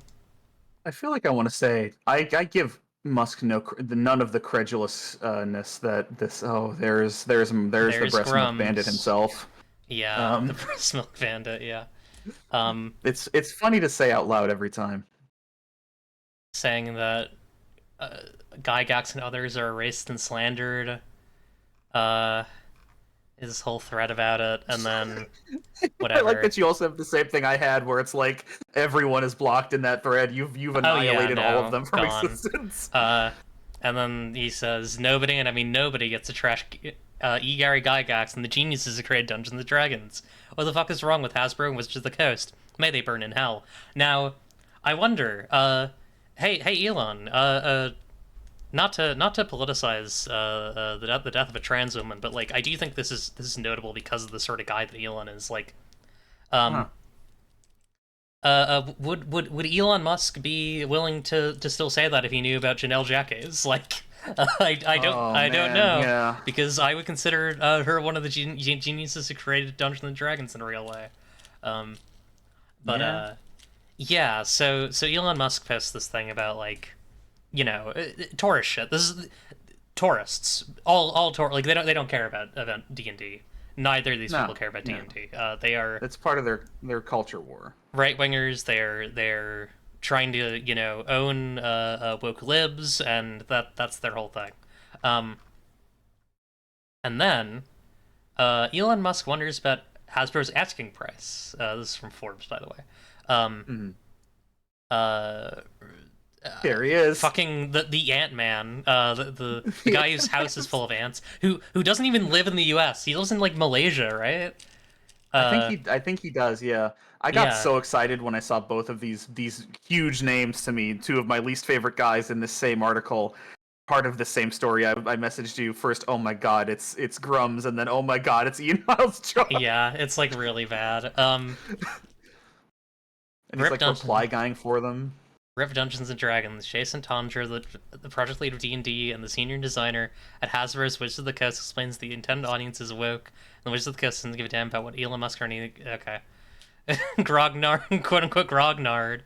feel like I want to say I give Musk none of the credulousness that this. Oh, there's the breast milk bandit himself. Yeah, the breast milk bandit. Yeah. It's funny to say out loud every time. Saying that Gygax and others are erased and slandered. His whole thread about it, and then whatever. I like that you also have the same thing I had, where it's like everyone is blocked in that thread. You've annihilated all of them from existence. And then he says nobody, and I mean nobody, gets to trash Gary Gygax and the geniuses who created Dungeons and Dragons. What the fuck is wrong with Hasbro and Wizards of the Coast? May they burn in hell. Now, I wonder. Hey, Elon. Not to politicize the death of a trans woman, but like I do think this is notable because of the sort of guy that Elon is. Like, would Elon Musk be willing to still say that if he knew about Janelle Jacques? Like, I don't know, yeah. Because I would consider her one of the geniuses who created Dungeons and Dragons in a real way. Yeah. So Elon Musk posts this thing about like, tourist shit. This is tourists. All like they don't care about D&D. Neither of these people care about D&D. They are. It's part of their culture war. Right wingers. They're trying to own woke libs, and that's their whole thing. And then Elon Musk wonders about Hasbro's asking price. This is from Forbes, by the way. There he is. Fucking the Ant-Man, the guy whose house is full of ants, who doesn't even live in the U.S. He lives in like Malaysia, right? I think he does. Yeah, I got so excited when I saw both of these huge names to me, two of my least favorite guys in this same article, part of the same story. I messaged you first. Oh my god, it's Grums, and then oh my god, it's Ian Miles Jones. Yeah, it's like really bad. And he's like reply guying for them. Rip Dungeons and Dragons. Jason Tondra, the project lead of D&D and the senior designer at Hasbro's Wizards of the Coast, explains the intended audience is woke, and the Wizards of the Coast doesn't give a damn about what Elon Musk or any... Okay. Grognard, quote-unquote Grognard.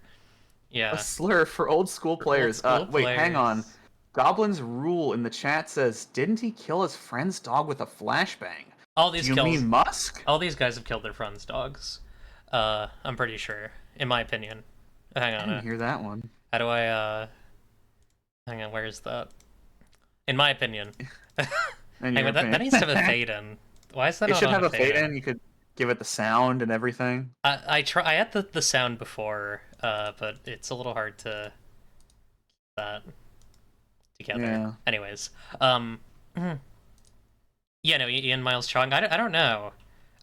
Yeah. A slur for old school players. Wait, hang on. Goblin's Rule in the chat says, didn't he kill his friend's dog with a flashbang? Do you mean Musk? All these guys have killed their friends' dogs. I'm pretty sure, in my opinion. Hang on. I didn't hear that one. How do I, hang on, where is that? In my opinion. That needs to have a fade in. Why is that not on a fade in? It should have a fade in. You could give it the sound and everything. I had the sound before, but it's a little hard to keep that together. Yeah. Anyways, Ian Miles Chong, I don't know.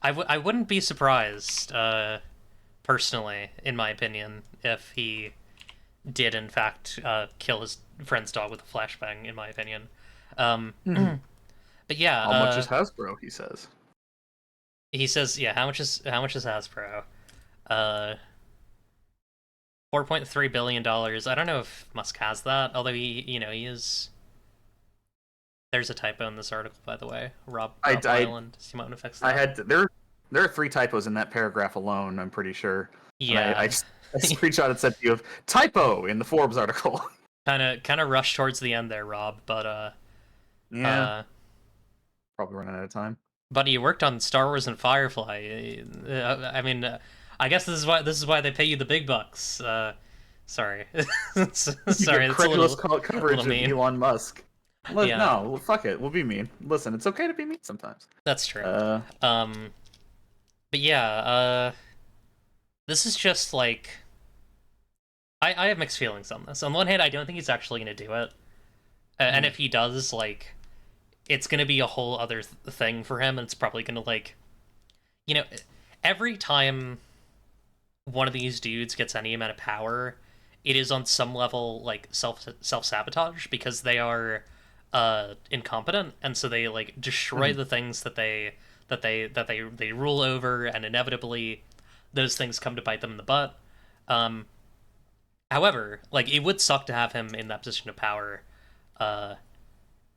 I wouldn't be surprised, personally, in my opinion, if he did in fact kill his friend's dog with a flashbang, in my opinion. But yeah, how much is Hasbro? He says. He says, yeah. How much is Hasbro? $4.3 billion. I don't know if Musk has that, although he is. There's a typo in this article, by the way. Rob Island. So you might want to fix that. There are 3 typos in that paragraph alone, I'm pretty sure. And I Yeah. just I screenshotted said to you of typo in the Forbes article. Kind of rushed towards the end there, Rob, but Yeah, uh probably running out of time. buddy, you worked on Star Wars and Firefly. I mean, I guess this is why they pay you the big bucks. Sorry. You Sorry, get that's a credulous little coverage of mean. Elon Musk. Yeah, No, well, fuck it. We'll be mean. Listen, it's okay to be mean sometimes. that's true. Uh, Um, but yeah, this is just like I have mixed feelings on this. On one hand, I don't think he's actually gonna do it, and if he does, like, it's gonna be a whole other thing for him, and it's probably gonna like, you know, every time one of these dudes gets any amount of power, it is on some level like self sabotage because they are incompetent, and so they like destroy the things that they rule over, and inevitably those things come to bite them in the butt. Um, However, like, it would suck to have him in that position of power, uh,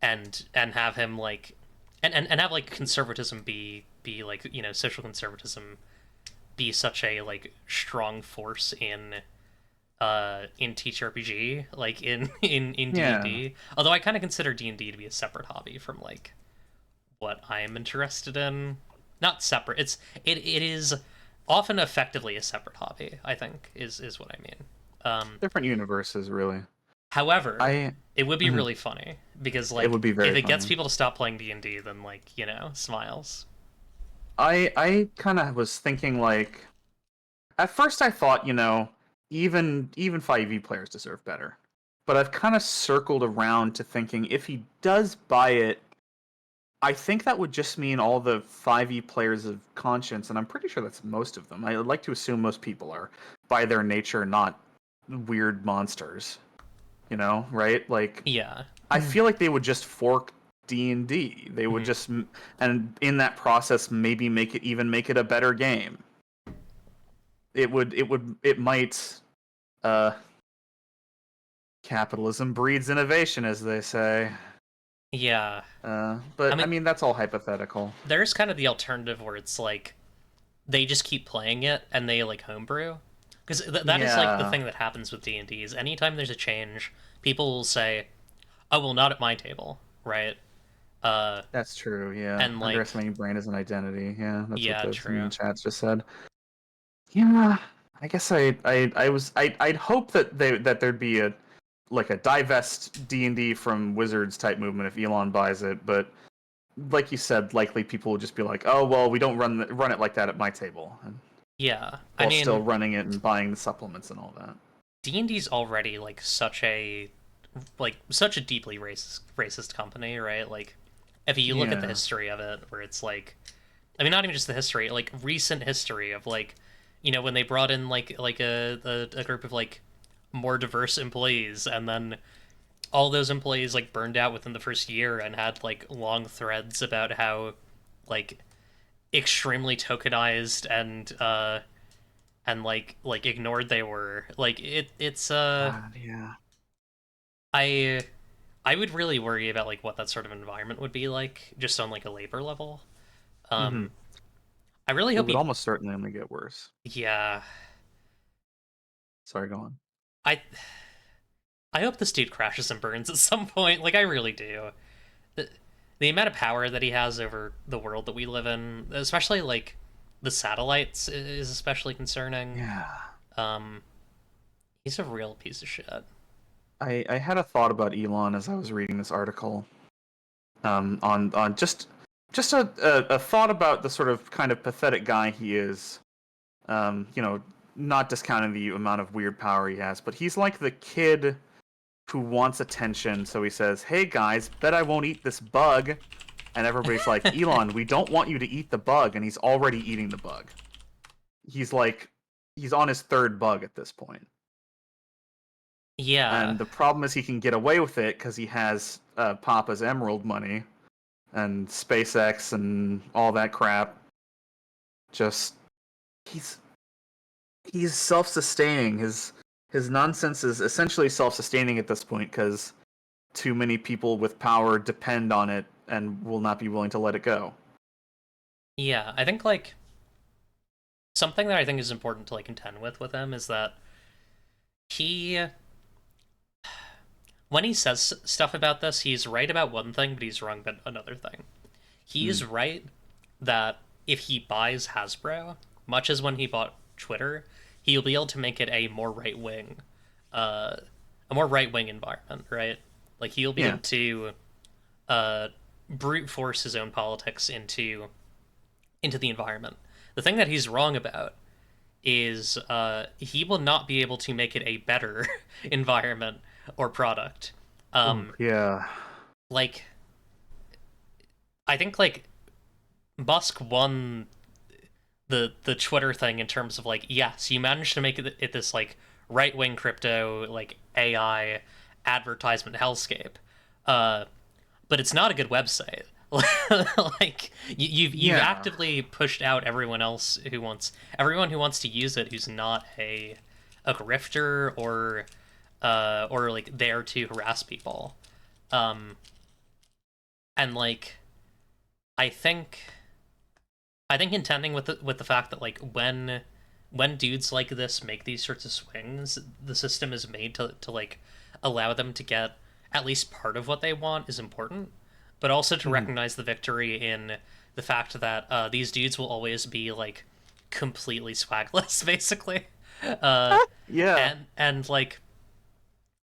and have him like, and have like conservatism be like, social conservatism be such a like strong force in TTRPG, like in yeah. D&D. Although I kind of consider D&D to be a separate hobby from like what I am interested in. Not separate. It is often effectively a separate hobby, I think, is what I mean. Different universes, really. However, I it would be Mhm. really funny because like It would be very if it gets funny. people to stop playing D&D, then like, smiles. I kind of was thinking like at first I thought, even 5e players deserve better. But I've kind of circled around to thinking if he does buy it, I think that would just mean all the 5e players of conscience, and I'm pretty sure that's most of them. I would like to assume most people are, by their nature, not weird monsters. Right? Like, Yeah. I feel like they would just fork D&D. They would just, and in that process, maybe make it a better game. It might, uh, capitalism breeds innovation, as they say. Yeah. But I mean, mean, that's all hypothetical. there's kind of the alternative where it's like they just keep playing it and they like homebrew, because that is like the Yeah, thing that happens with D&D is anytime there's a change, people will say, oh well, not at my table, right? uh that's true. Yeah, and like, underestimating brand as an identity. Yeah, that's what yeah, the someone in true. the chats just said. Yeah, I guess I'd hope that there'd be a like a divest D&D from Wizards type movement if Elon buys it, but like you said, likely people will just be like, "Oh well, we don't run it like that at my table," and Yeah, I while still mean, running it and buying the supplements and all that. D&D's already like such a deeply racist company, right? Like, if you look at the Yeah, history of it, where it's like, I mean, not even just the history, like recent history of like, when they brought in like a group of like more diverse employees, and then all those employees like burned out within the first year and had like long threads about how like extremely tokenized and like ignored they were. Like, it's God, yeah. I I would really worry about like what that sort of environment would be like just on like a labor level. hmm Um I really It hope would he almost certainly only get worse. yeah. Sorry, go on. I I hope this dude crashes and burns at some point. Like, I really do. The, the amount of power that he has over the world that we live in, especially like the satellites, is especially concerning. Yeah. Um, he's a real piece of shit. I had a thought about Elon as I was reading this article. On just a thought about the sort of kind of pathetic guy he is. You know, not discounting the amount of weird power he has, but he's like the kid who wants attention, so he says, "Hey guys, bet I won't eat this bug." And everybody's like, "Elon, we don't want you to eat the bug," and he's already eating the bug. He's like he's on his third bug at this point. Yeah, And the problem is he can get away with it because he has Papa's Emerald money and SpaceX and all that crap. Just he's he's self-sustaining. His nonsense is essentially self-sustaining at this point because too many people with power depend on it and will not be willing to let it go. yeah. I think like something that I think is important to like contend with him is that he, when he says stuff about this, he's right about one thing, but he's wrong about another thing. He is right that if he buys Hasbro, much as when he bought Twitter, he'll be able to make it a more right wing, environment, right? Like he'll be able to brute force his own politics into the environment. The thing that he's wrong about is he will not be able to make it a better environment or product. Yeah. Like, I think like Musk won the Twitter thing in terms of like, yes, you managed to make it this like right wing crypto like AI advertisement hellscape, but it's not a good website. Like you've actively pushed out everyone who wants to use it who's not a grifter or like there to harass people, and like I think contending with the fact that like when dudes like this make these sorts of swings, the system is made to like allow them to get at least part of what they want is important, but also to recognize the victory in the fact that these dudes will always be like completely swagless, basically. And like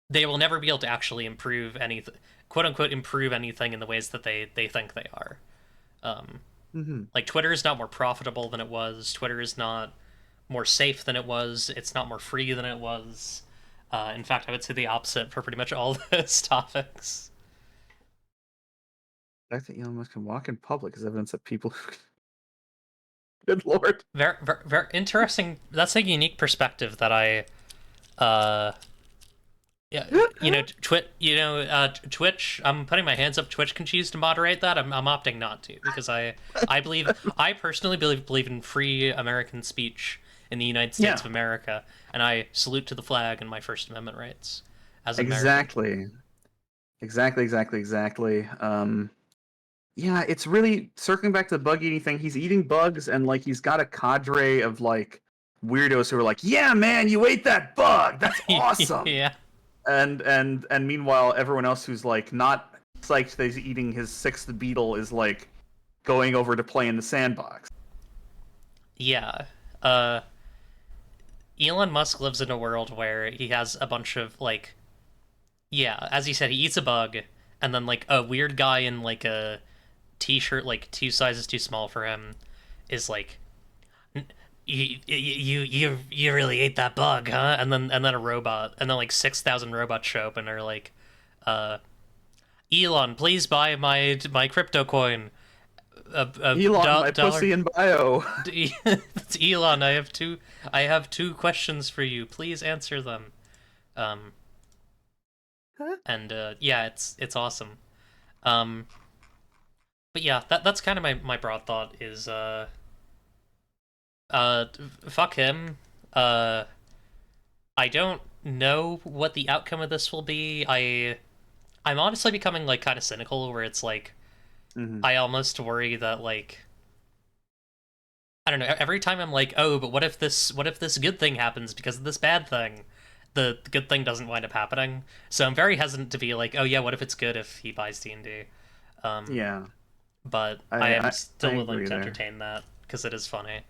they will never be able to actually improve anything, quote unquote, improve anything in the ways that they think they are. Like Twitter is not more profitable than it was. Twitter is not more safe than it was. It's not more free than it was. In fact, I would say the opposite for pretty much all those topics. The fact that Elon Musk can walk in public is evidence that people. Good lord. Very, very, very interesting. That's a unique perspective that I, yeah, Twitch. I'm putting my hands up. Twitch can choose to moderate that. I'm opting not to because I personally believe in free American speech in the United States of America, and I salute to the flag and my First Amendment rights as an American. Exactly. Yeah, it's really circling back to the bug eating thing. He's eating bugs, and like he's got a cadre of like weirdos who are like, "Yeah, man, you ate that bug. That's awesome." Yeah. And meanwhile, everyone else who's like not psyched that he's eating his sixth beetle is like going over to play in the sandbox. Yeah. Elon Musk lives in a world where he has a bunch of like, yeah, as you said, he eats a bug, and then like a weird guy in like a t-shirt like 2 sizes too small for him is like, you really ate that bug, huh? And then a robot, and then like 6,000 robots show up and are like, Elon, please buy my crypto coin. Elon, my pussy in bio. It's Elon. I have two questions for you. Please answer them. And yeah, it's awesome. But yeah, that's kind of my broad thought is fuck him. I don't know what the outcome of this will be. I'm honestly becoming like kind of cynical where it's like I almost worry that like I don't know, every time I'm like, "Oh, but what if this good thing happens because of this bad thing?" The good thing doesn't wind up happening. So I'm very hesitant to be like, "Oh yeah, what if it's good if he buys D&D?" Yeah. But I am still willing to entertain that because it is funny.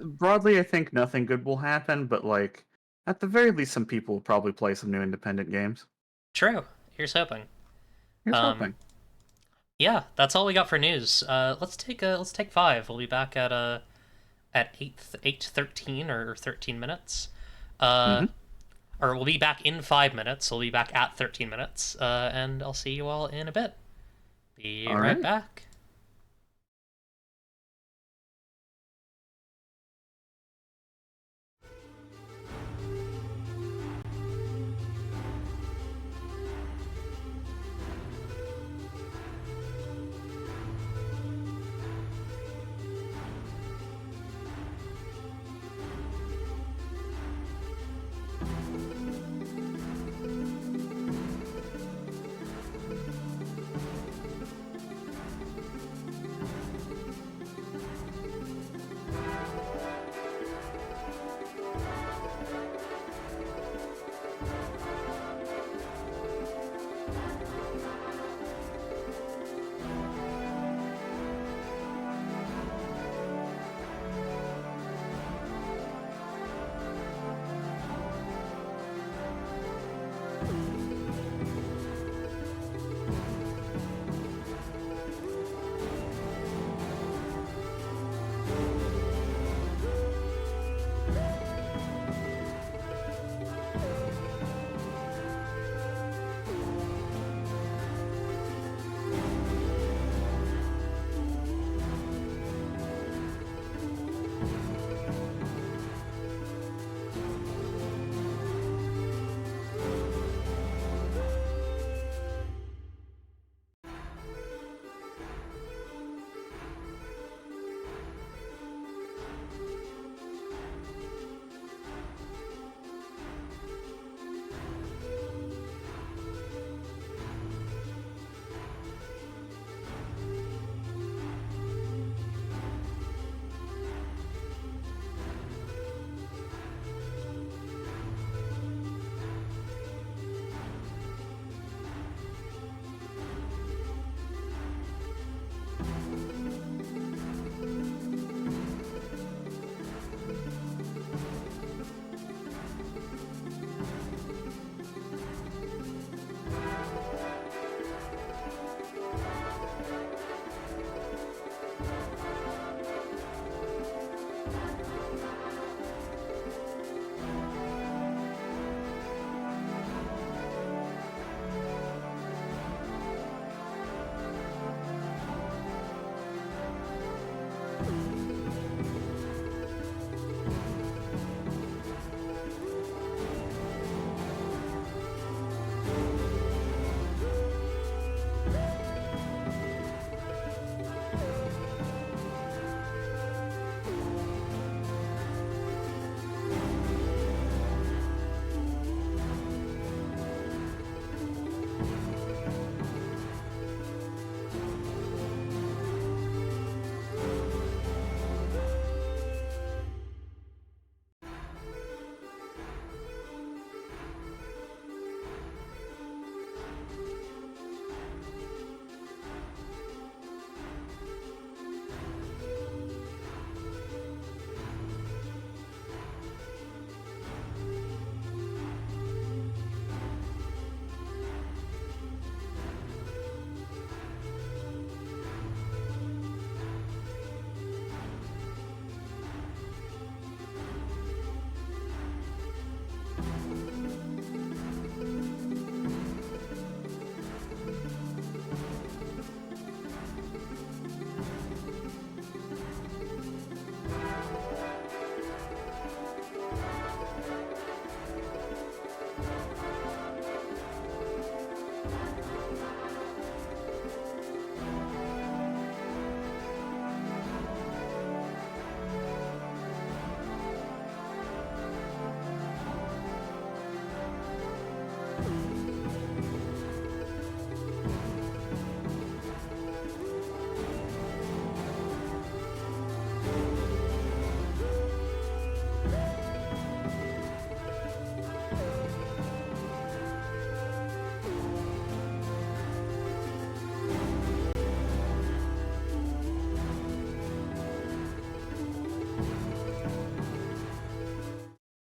Broadly, I think nothing good will happen, but like at the very least, some people will probably play some new independent games. True. Here's hoping. Here's hoping. Yeah, that's all we got for news. Let's take 5. We'll be back at 8:13 or 13 minutes. Or we'll be back in 5 minutes. We'll be back at 13 minutes. And I'll see you all in a bit. Be right back.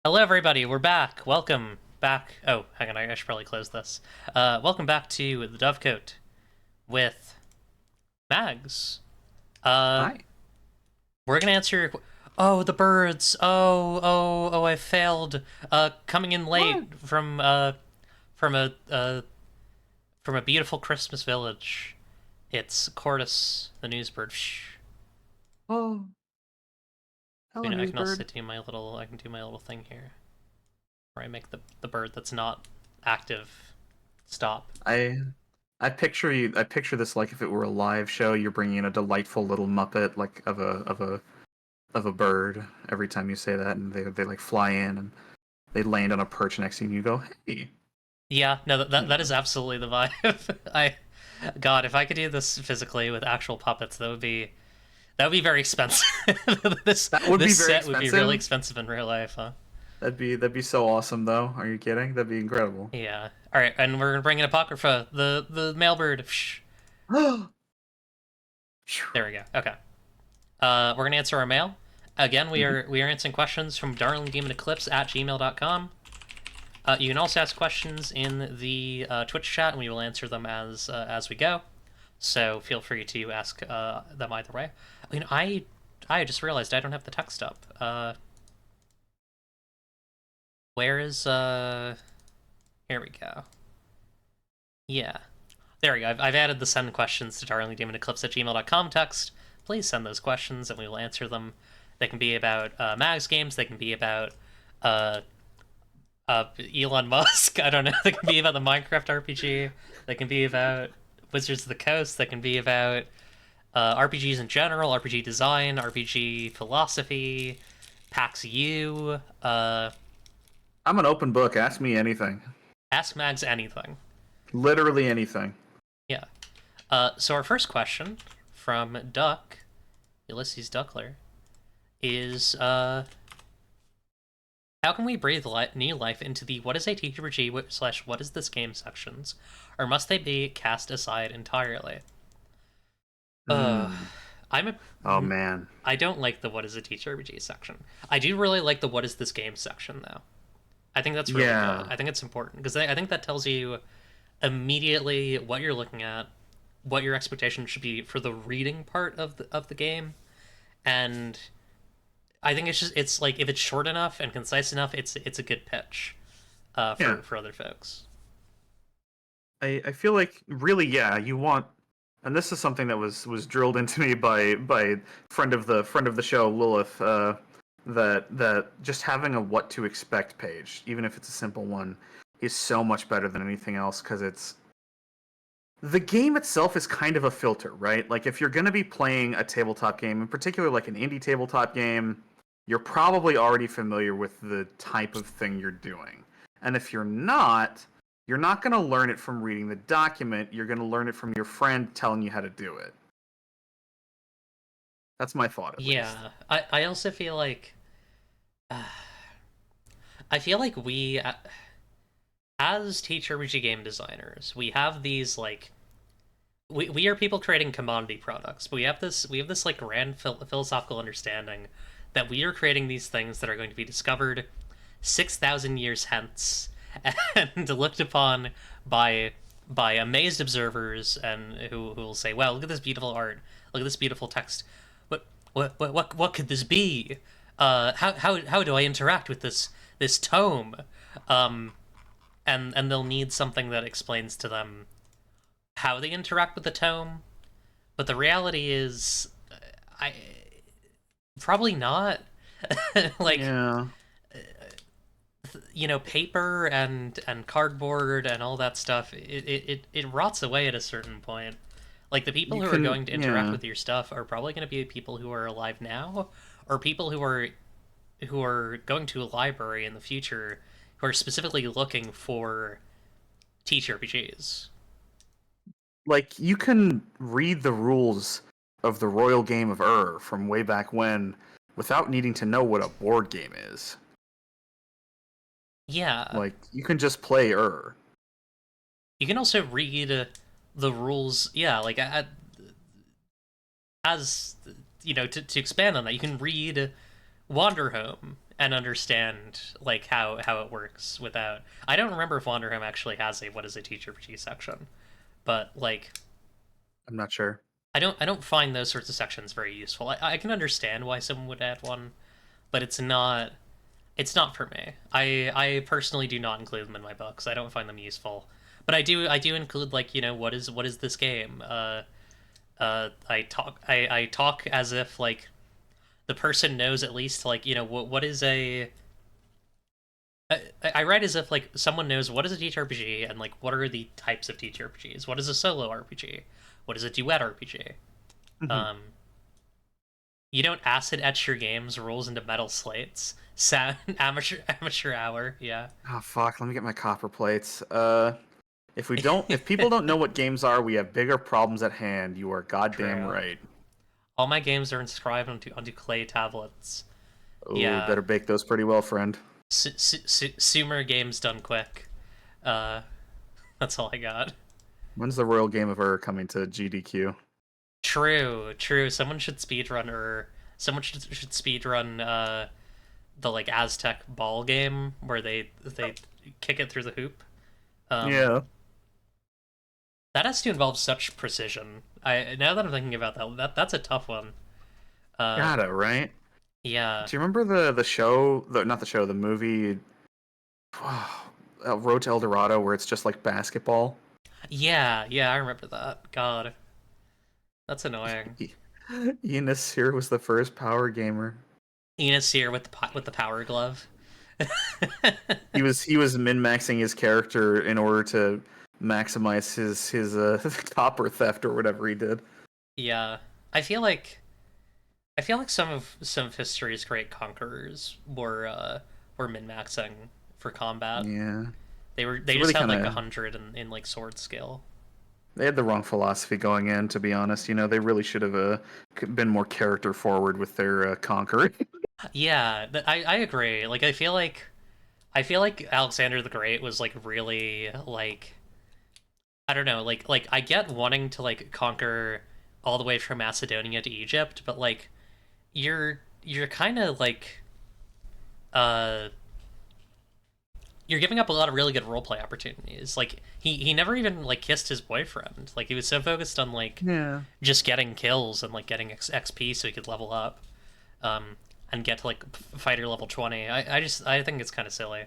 Hello, everybody. We're back. Welcome back. Oh, hang on. I should probably close this. Welcome back to the Dovecote with Mags. Uh, Hi. we're gonna answer. Oh, the birds. Oh! I failed. Coming in late What? from from a beautiful Christmas village. It's Cordus, the newsbird. Shh. Oh, hello, I can also newsbird. do my little. I can do my little thing here, where I make the bird that's not active stop. I I picture you. I picture this like if it were a live show. You're bringing in a delightful little Muppet, like of a bird every time you say that, and they like fly in and they land on a perch next to you. And you go, hey. Yeah, no, You that know. is absolutely the vibe. God, if I could do this physically with actual puppets, that would be very expensive. this That would be this very set would be really expensive. expensive in real life, huh? That'd be so awesome, though. Are you kidding? That'd be incredible. Yeah. All right, and we're gonna bring in Apocrypha, the mailbird. Shh. There we go. Okay. We're gonna answer our mail. Again, we are answering questions from darlingdemoneclipse@gmail.com. You can also ask questions in the Twitch chat, and we will answer them as we go. So feel free to ask them either way. I mean, I just realized I don't have the text up. Where is Here we go. Yeah, there we go. I've added the send questions to darlingdemoneclipse@gmail.com text. Please send those questions, and we will answer them. They can be about Mags games. They can be about uh, Elon Musk. I don't know. They can be about the Minecraft RPG. They can be about Wizards of the Coast. They can be about RPGs in general, RPG design, RPG philosophy, PAX U, I'm an open book. Ask me anything. Ask Mags anything. Literally anything. Yeah. So our first question from Duck, Ulysses Duckler, is how can we breathe new life into the what is a TTRPG / what is this game sections, or must they be cast aside entirely? Uh, Hmm. I'm a Oh man. I don't like the what is a TTRPG section. I do really like the what is this game section though. I think that's really good. Yeah. I think it's important because I think that tells you immediately what you're looking at, what your expectation should be for the reading part of the game, and I think it's like if it's short enough and concise enough, it's a good pitch Yeah. for other folks. I feel like really, yeah, you want, and this is something that was drilled into me by friend of the show Lilith, that just having a what to expect page, even if it's a simple one, is so much better than anything else because it's the game itself is kind of a filter, right? Like if you're going to be playing a tabletop game, in particular like an indie tabletop game, you're probably already familiar with the type of thing you're doing. And if you're not going to learn it from reading the document, you're going to learn it from your friend telling you how to do it. That's my thought at least. Yeah, I also feel like I feel like we as TTRPG game designers, we have these like we are people creating commodity products, but we have this like grand philosophical understanding that we are creating these things that are going to be discovered 6,000 years hence and looked upon by amazed observers and who will say, "Wow, look at this beautiful art! Look at this beautiful text! What could this be? How do I interact with this tome?" Um, and they'll need something that explains to them how they interact with the tome. But the reality is, I probably not. Like, Yeah. paper and cardboard and all that stuff, it rots away at a certain point. Like, the people You who are can going to interact yeah. with your stuff are probably going to be people who are alive now, or people who are going to a library in the future who are specifically looking for TTRPGs. Like you can read the rules of the Royal Game of from way back when without needing to know what a board game is. Yeah, Like you can just play you can also read the rules. Yeah, like as to expand on that, you can read wander home and understand like how it works without. I don't remember if wander home actually has a what is a teacher PT section, but like I'm not sure. I don't find those sorts of sections very useful. I can understand why someone would add one, but it's not for me. I personally do not include them in my books. I don't find them useful. But I do include like, what is this game? I talk as if like the person knows at least like, what is a I write as if like someone knows what is a TTRPG and like what are the types of TTRPGs. What is a solo RPG? What is a duet RPG? Mhm. Um, you don't acid etch your game's rules into metal slates. Sound amateur hour, yeah. Oh fuck! Let me get my copper plates. If people don't know what games are, we have bigger problems at hand. You are goddamn True. right. All my games are inscribed onto clay tablets. Oh, Yeah. better bake those pretty well, friend. Sumer games done quick. Uh, that's all I got. When's the Royal Game of Ur coming to GDQ? True, true. Someone should speedrun or someone should speedrun the like Aztec ball game where they kick it through the hoop. Um, Yeah. that has to involve such precision. I now that I'm thinking about that's a tough one. Uh, Gotta, right? yeah, Do you remember the show, not the show, the movie, Road to El Dorado, where it's just like basketball? yeah. I remember that. God, that's annoying. Ian Nasir was the first power gamer. Enos here with the power glove. He was min-maxing his character in order to maximize his copper theft or whatever he did. Yeah, I feel like some of history's great conquerors were min-maxing for combat. Yeah. They It's just really had kind like of 100 in like sword skill. they had the wrong philosophy going in, to be honest. They really should have been more character forward with their conquering. Yeah, I agree. Like I feel like Alexander the Great was like really like I don't know, like I get wanting to like conquer all the way from Macedonia to Egypt, but like you're kind of like uh you're giving up a lot of really good roleplay opportunities. Like he never even like kissed his boyfriend. Like he was so focused on like Yeah. just getting kills and like getting XP so he could level up, um, and get to like fighter level 20. I think it's kind of silly.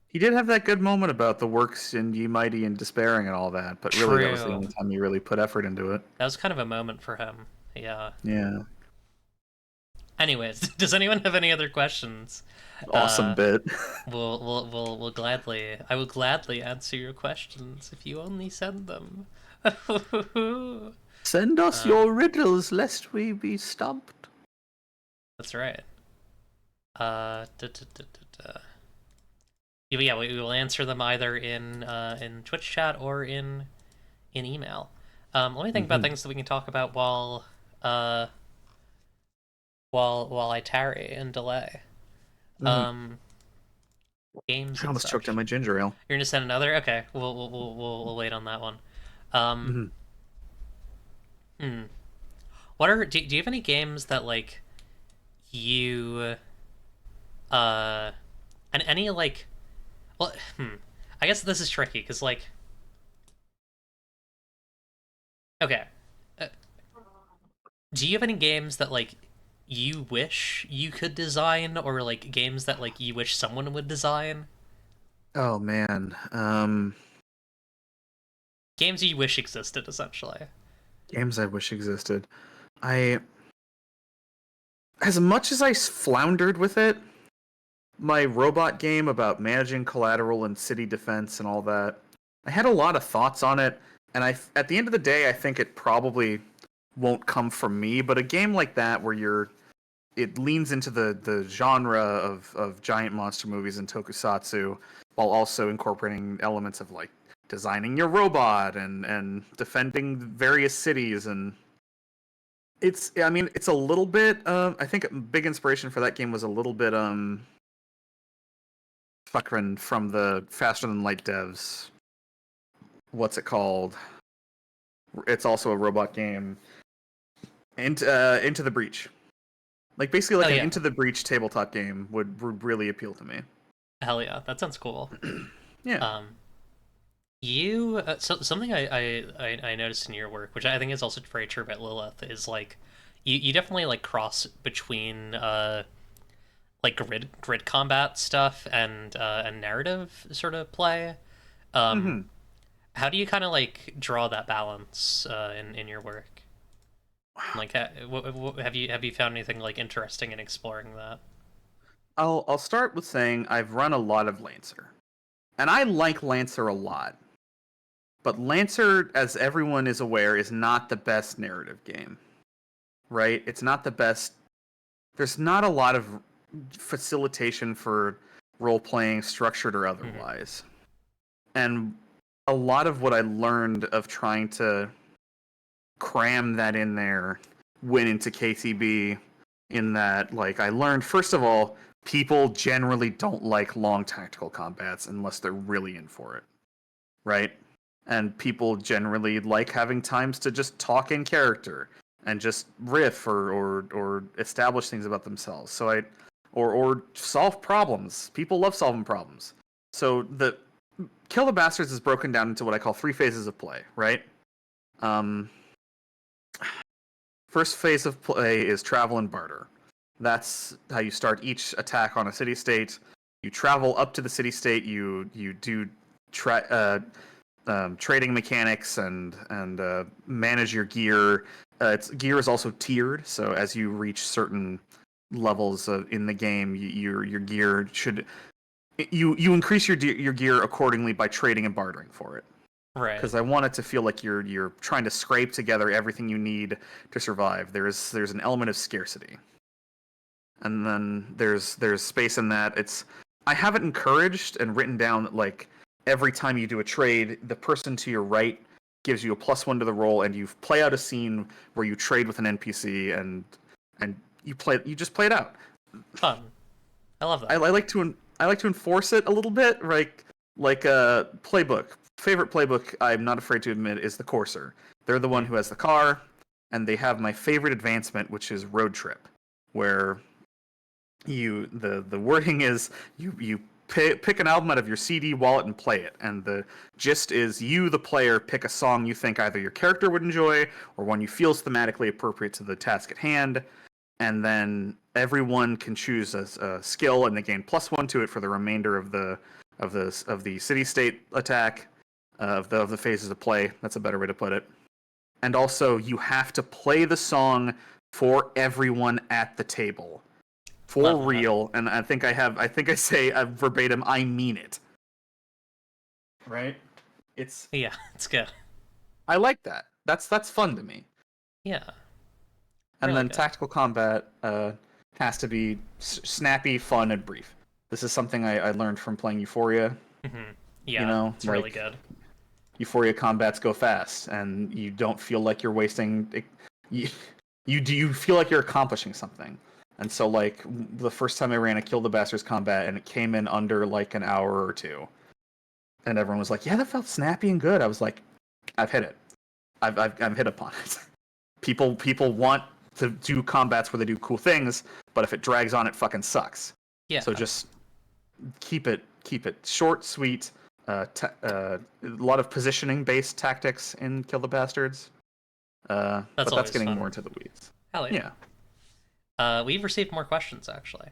He did have that good moment about the works in Ye Mighty and despairing and all that, but really that was the True. only time he really put effort into it. That was kind of a moment for him. Yeah. Yeah. Anyways, does anyone have any other questions? Awesome Uh, bit. we'll gladly. I will gladly answer your questions if you only send them. Send us Uh, your riddles lest we be stumped. that's right. Yeah, we will answer them either in Twitch chat or in email. Let me think about things that we can talk about uh while I tarry and delay. Mhm. Games I and almost choked on such. my ginger ale. You're gonna send another? Okay, we'll wait on that one. Um, Mhm. hmm. Do you have any games that like you and any like well I guess this is tricky because like okay, uh, do you have any games that like you wish you could design or like games that like you wish someone would design? Oh man. Games you wish existed essentially. Games I wish existed. I As much as I floundered with it, my robot game about managing collateral and city defense and all that, I had a lot of thoughts on it, and at the end of the day, I think it probably won't come from me, but a game like that where it leans into the genre of giant monster movies and tokusatsu while also incorporating elements of like designing your robot and defending various cities. And it's a little bit I think a big inspiration for that game was a little bit fucking from the Faster Than Light devs. What's it called? It's also a robot game. Into the Breach. Like basically like Oh an yeah, Into the Breach tabletop game would really appeal to me. hell yeah, that sounds cool. Yeah. Um, you so something I noticed in your work, which I think is also very true about Lilith, is like you definitely like cross between like grid combat stuff and narrative sort of play. Um, Hmm. how do you kind of like draw that balance in your work? Like, have you found anything like interesting in exploring that? I'll start with saying I've run a lot of Lancer, and I like Lancer a lot. But Lancer, as everyone is aware, is not the best narrative game, right? It's not the best. There's not a lot of facilitation for role playing, structured or Hmm. otherwise. And a lot of what I learned of trying to cram that in there went into KTB in that, like, I learned, first of all, people generally don't like long tactical combats unless they're really in for it, right? And people generally like having times to just talk in character and just riff or establish things about themselves. So or solve problems. People love solving problems. So the Kill the Bastards is broken down into what I call three phases of play, right? Um, First phase of play is travel and barter. That's how you start each attack on a city state. You travel up to the city state. You do trading mechanics and manage your gear. Gear is also tiered, so as you reach certain levels in the game, your gear should you increase your gear accordingly by trading and bartering for it. Right. Because I want it to feel like you're trying to scrape together everything you need to survive. There's an element of scarcity, and then there's space in that. I have it encouraged and written down that like every time you do a trade, the person to your right gives you a +1 to the roll, and you play out a scene where you trade with an NPC and you just play it out. Fun. I love I, that. I like to I like to enforce it a little bit, like a playbook. Favorite playbook I'm not afraid to admit is the Courser. They're the one Hmm. who has the car, and they have my favorite advancement, which is Road Trip, where the wording is you pick an album out of your CD wallet and play it, and the gist is you, the player, pick a song you think either your character would enjoy or one you feel is thematically appropriate to the task at hand, and then everyone can choose a skill and they gain +1 to it for the remainder of the city state attack of the phases of play. That's a better way to put it. And also, you have to play the song for everyone at the table for Love that. real. And I think I say verbatim, I mean it. Right? It's Yeah, it's good. I like that. That's fun to me. Yeah, And really then good. tactical combat has to be snappy, fun, and brief. This is something I learned from playing Euphoria. Hmm. You Yeah, know, it's really like good. Euphoria combats go fast, and you don't feel like you're wasting. You, you feel like you're accomplishing something. And so, like the first time I ran a Kill the Bastards combat, and it came in under like an hour or two, and everyone was like, "Yeah, that felt snappy and good." I was like, "I've hit it. I've hit upon it." People want to do combats where they do cool things, but if it drags on, it fucking sucks. So Yeah, just keep it short, sweet. A lot of positioning based tactics in Kill the Bastards, that's but that's always getting more fun. into the weeds. Hell yeah. Yeah, We've received more questions actually.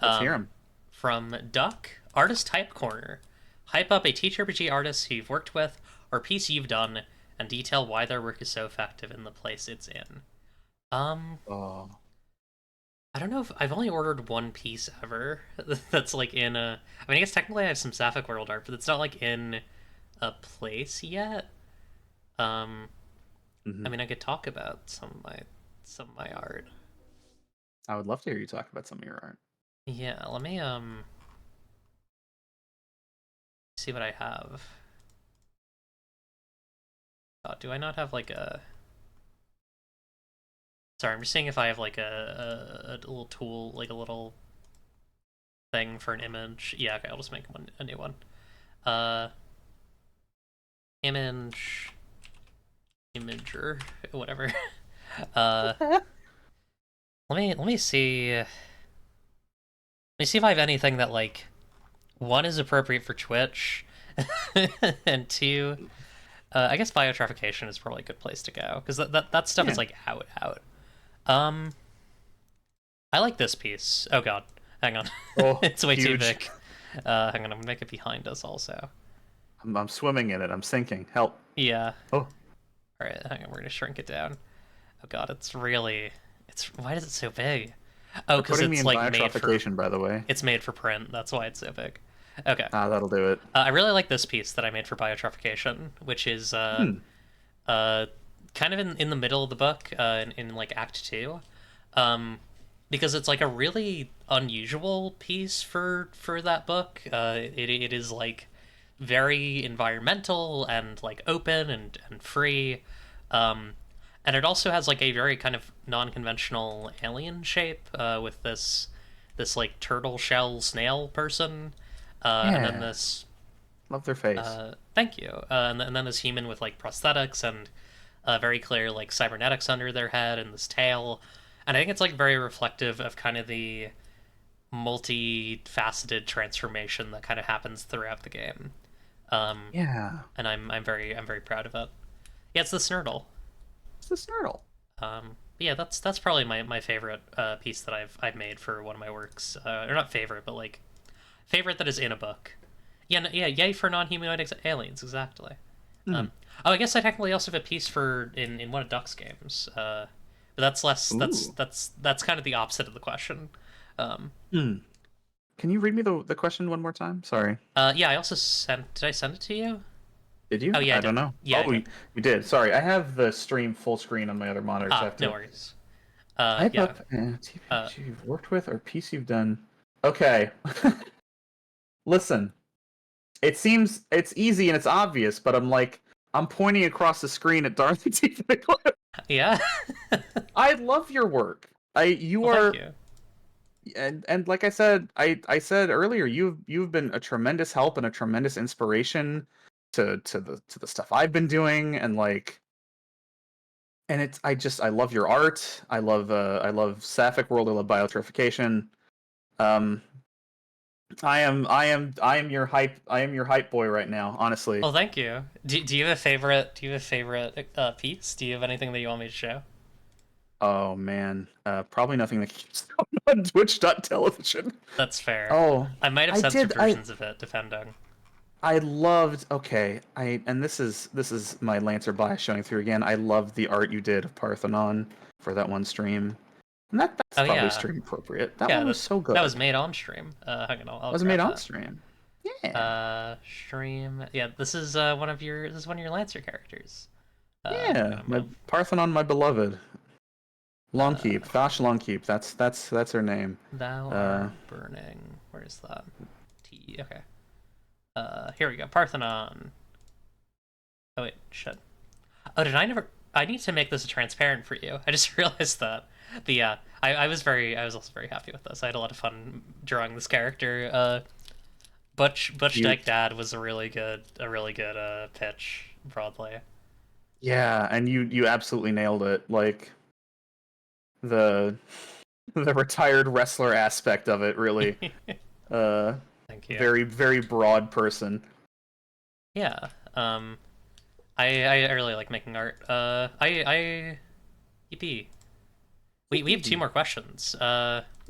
let's hear Um, them. from Duck, Artist Hype Corner. Hype up a TTRPG artist who you've worked with or piece you've done, and detail why their work is so effective in the place it's in. Um, Oh, I don't know if I've only ordered one piece ever that's like in a. I mean, I guess technically I have some Sapphic World art, but it's not like in a place yet. Um, I hmm. mean, I could talk about some of my art. I would love to hear you talk about some of your art. Yeah, let me see what I have. Do I not have like a? Sorry, I'm just seeing if I have like a little tool, like a little thing for an image. Yeah, okay, I'll just make a new one. Uh, image, imager, whatever. Uh, Let me see. Let me see if I have anything that like one is appropriate for Twitch, and two, I guess biotraffication is probably a good place to go because that stuff is Yeah. like out. Um, I like this piece. Oh god, hang on, Oh, it's way too huge. big. Hang on, I'm gonna make it behind us also. I'm swimming in it. I'm sinking. Help. Yeah. Oh, All right, hang on, we're gonna shrink it down. Oh god, it's why is it so big? Oh, they're because putting me it's in like made for biotraffication, by the way. it's made for print. That's why it's so big. Okay. Ah, that'll do it. I really like this piece that I made for biotraffication, which is Hmm. uh, kind of in the middle of the book, in like Act Two, um, because it's like a really unusual piece for that book. It is like very environmental and like open and free, um, and it also has like a very kind of non-conventional alien shape, with this like turtle shell snail person, and then Yeah. this Love their face. thank you. And then this human with like prosthetics and very clear like cybernetics under their head and this tail. And I think it's like very reflective of kind of the multi-faceted transformation that kind of happens throughout the game. Um, Yeah. and I'm very proud of it. Yeah, it's the Snurtle. It's the Snurtle. Yeah, that's probably my favorite piece that I've made for one of my works. Or not favorite, but like favorite that is in a book. Yeah, yeah, yay for non-humanoid aliens, exactly. Hmm. Oh, I guess I technically also have a piece for in one of Duck's games. But that's less. Ooh. That's kind of the opposite of the question. Um, Hmm. Can you read me the question one more time? Sorry. yeah, I also sent. Did I send it to you? Did you? Oh yeah, I I don't did. know. Yeah, I Oh, did. you did. Sorry. I have the stream full screen on my other monitor, so I Ah, have no to worries. type Yeah. up Uh, TPG you've worked with or piece you've done. Okay. Listen, it seems it's easy and it's obvious, but I'm pointing across the screen at Dorothy T. yeah. I love your work. You Well, thank are you. and like I said earlier, you've been a tremendous help and a tremendous inspiration to the stuff I've been doing, and like and it's I love your art. I love Sapphic World. I love Biotrification. Um, I am your hype boy right now. Honestly. Well, thank you. Do you have a favorite? Do you have a favorite piece? Do you have anything that you want me to show? Oh man, probably nothing that keeps going on Twitch.television. That's fair. Oh, I might have I censored did. versions of it, depending. I loved. Okay, and this is my Lancer bias showing through again. I loved the art you did of Parthenon for that one stream, and that's Oh probably yeah, stream appropriate. That yeah. one was so That was good. made on stream. Hang on, I'll Was it made grab on that. stream? Yeah, Stream. Yeah, this is one of your Lancer characters. Hang yeah. on, My Parthenon, my beloved. Longkeep, Vash Longkeep. That's her name. thou Uh, art burning. Where is that? T. Okay. Here we go. Parthenon. Oh wait, shit. Oh, did I never? I need to make this transparent for you. I just realized that. But yeah, I was also very happy with this. I had a lot of fun drawing this character. Butch you, Dyke Dad was a really good pitch broadly. yeah, and you absolutely nailed it. Like the the retired wrestler aspect of it, really. Uh, Thank you. very very broad person. Yeah. I really like making art. Yippee. We have two more questions.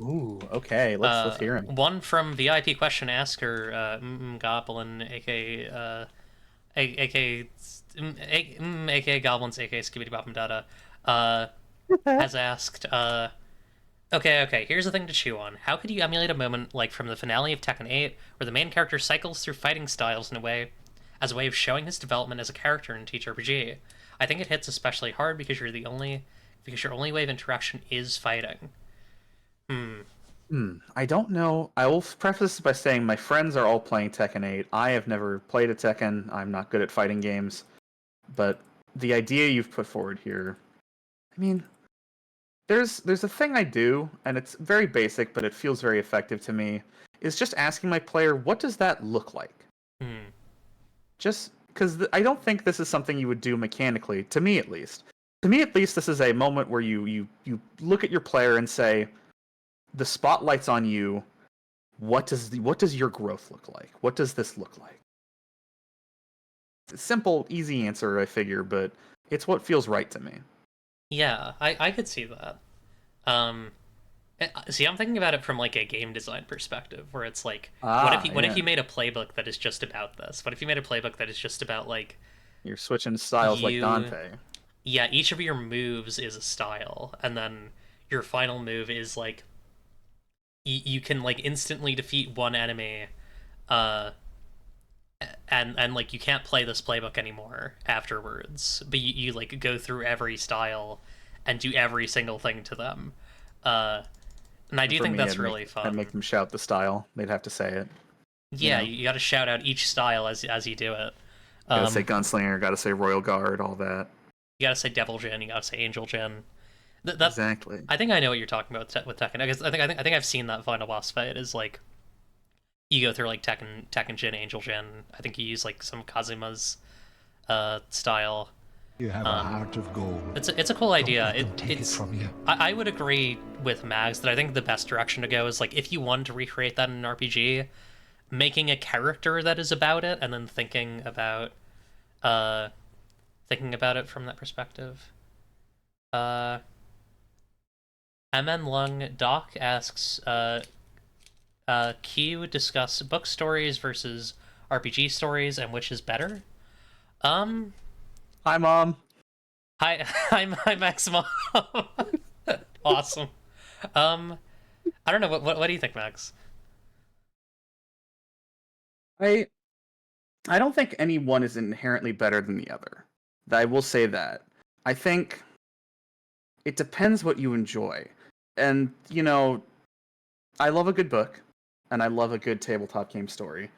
Ooh, okay. Let's hear him. One from VIP question asker, Goblin, aka aka aka Goblins, aka Skibidi Boppum Dada, has asked, okay, here's the thing to chew on. How could you emulate a moment like from the finale of Tekken 8, where the main character cycles through fighting styles in a way, as a way of showing his development as a character in TTRPG? I think it hits especially hard because your only way of interaction is fighting. I don't know. I will preface this by saying my friends are all playing Tekken 8. I have never played a Tekken. I'm not good at fighting games. But the idea you've put forward here, I mean, there's a thing I do, and it's very basic, but it feels very effective to me, is just asking my player, what does that look like? Hmm. Just because I don't think this is something you would do mechanically, to me at least. to me at least, this is a moment where you look at your player and say, the spotlight's on you. What does your growth look like? What does this look like? It's a simple, easy answer, I figure, but it's what feels right to me. Yeah, I could see that. Um, See, I'm thinking about it from like a game design perspective, where it's like, what if Yeah. you made a playbook that is just about this? What if you made a playbook that is just about like You're switching styles like you, Dante. yeah, each of your moves is a style, and then your final move is like you can like instantly defeat one enemy, uh, and like you can't play this playbook anymore afterwards, but you like go through every style and do every single thing to them. Uh, and I And do for think me, that's really I'd make fun. them shout the style. They'd have to say it. You Yeah, know, you got to shout out each style as you do it. gotta say Um, gunslinger, gotta say royal guard, all that. you got to say Devil Jin, you got to say Angel Jin. That Exactly. I think I know what you're talking about with Tekken. I think I've seen that final boss fight. Is like you go through like Tekken Jin, Angel Jin. I think you use like some Kazuma's style. You have a heart of gold. It's a cool idea. Don't let them take it It's from you. I would agree with Mags that I think the best direction to go is like if you want to recreate that in an RPG, making a character that is about it, and then uh thinking about it from that perspective. Uh, MN Lung Doc asks, Q discuss book stories versus RPG stories and which is better. Um, Hi, mom. hi Max Mom. Awesome. Um, I don't know what do you think, Max? I I don't think any one is inherently better than the other. I will say that. I think it depends what you enjoy. And, I love a good book, and I love a good tabletop game story.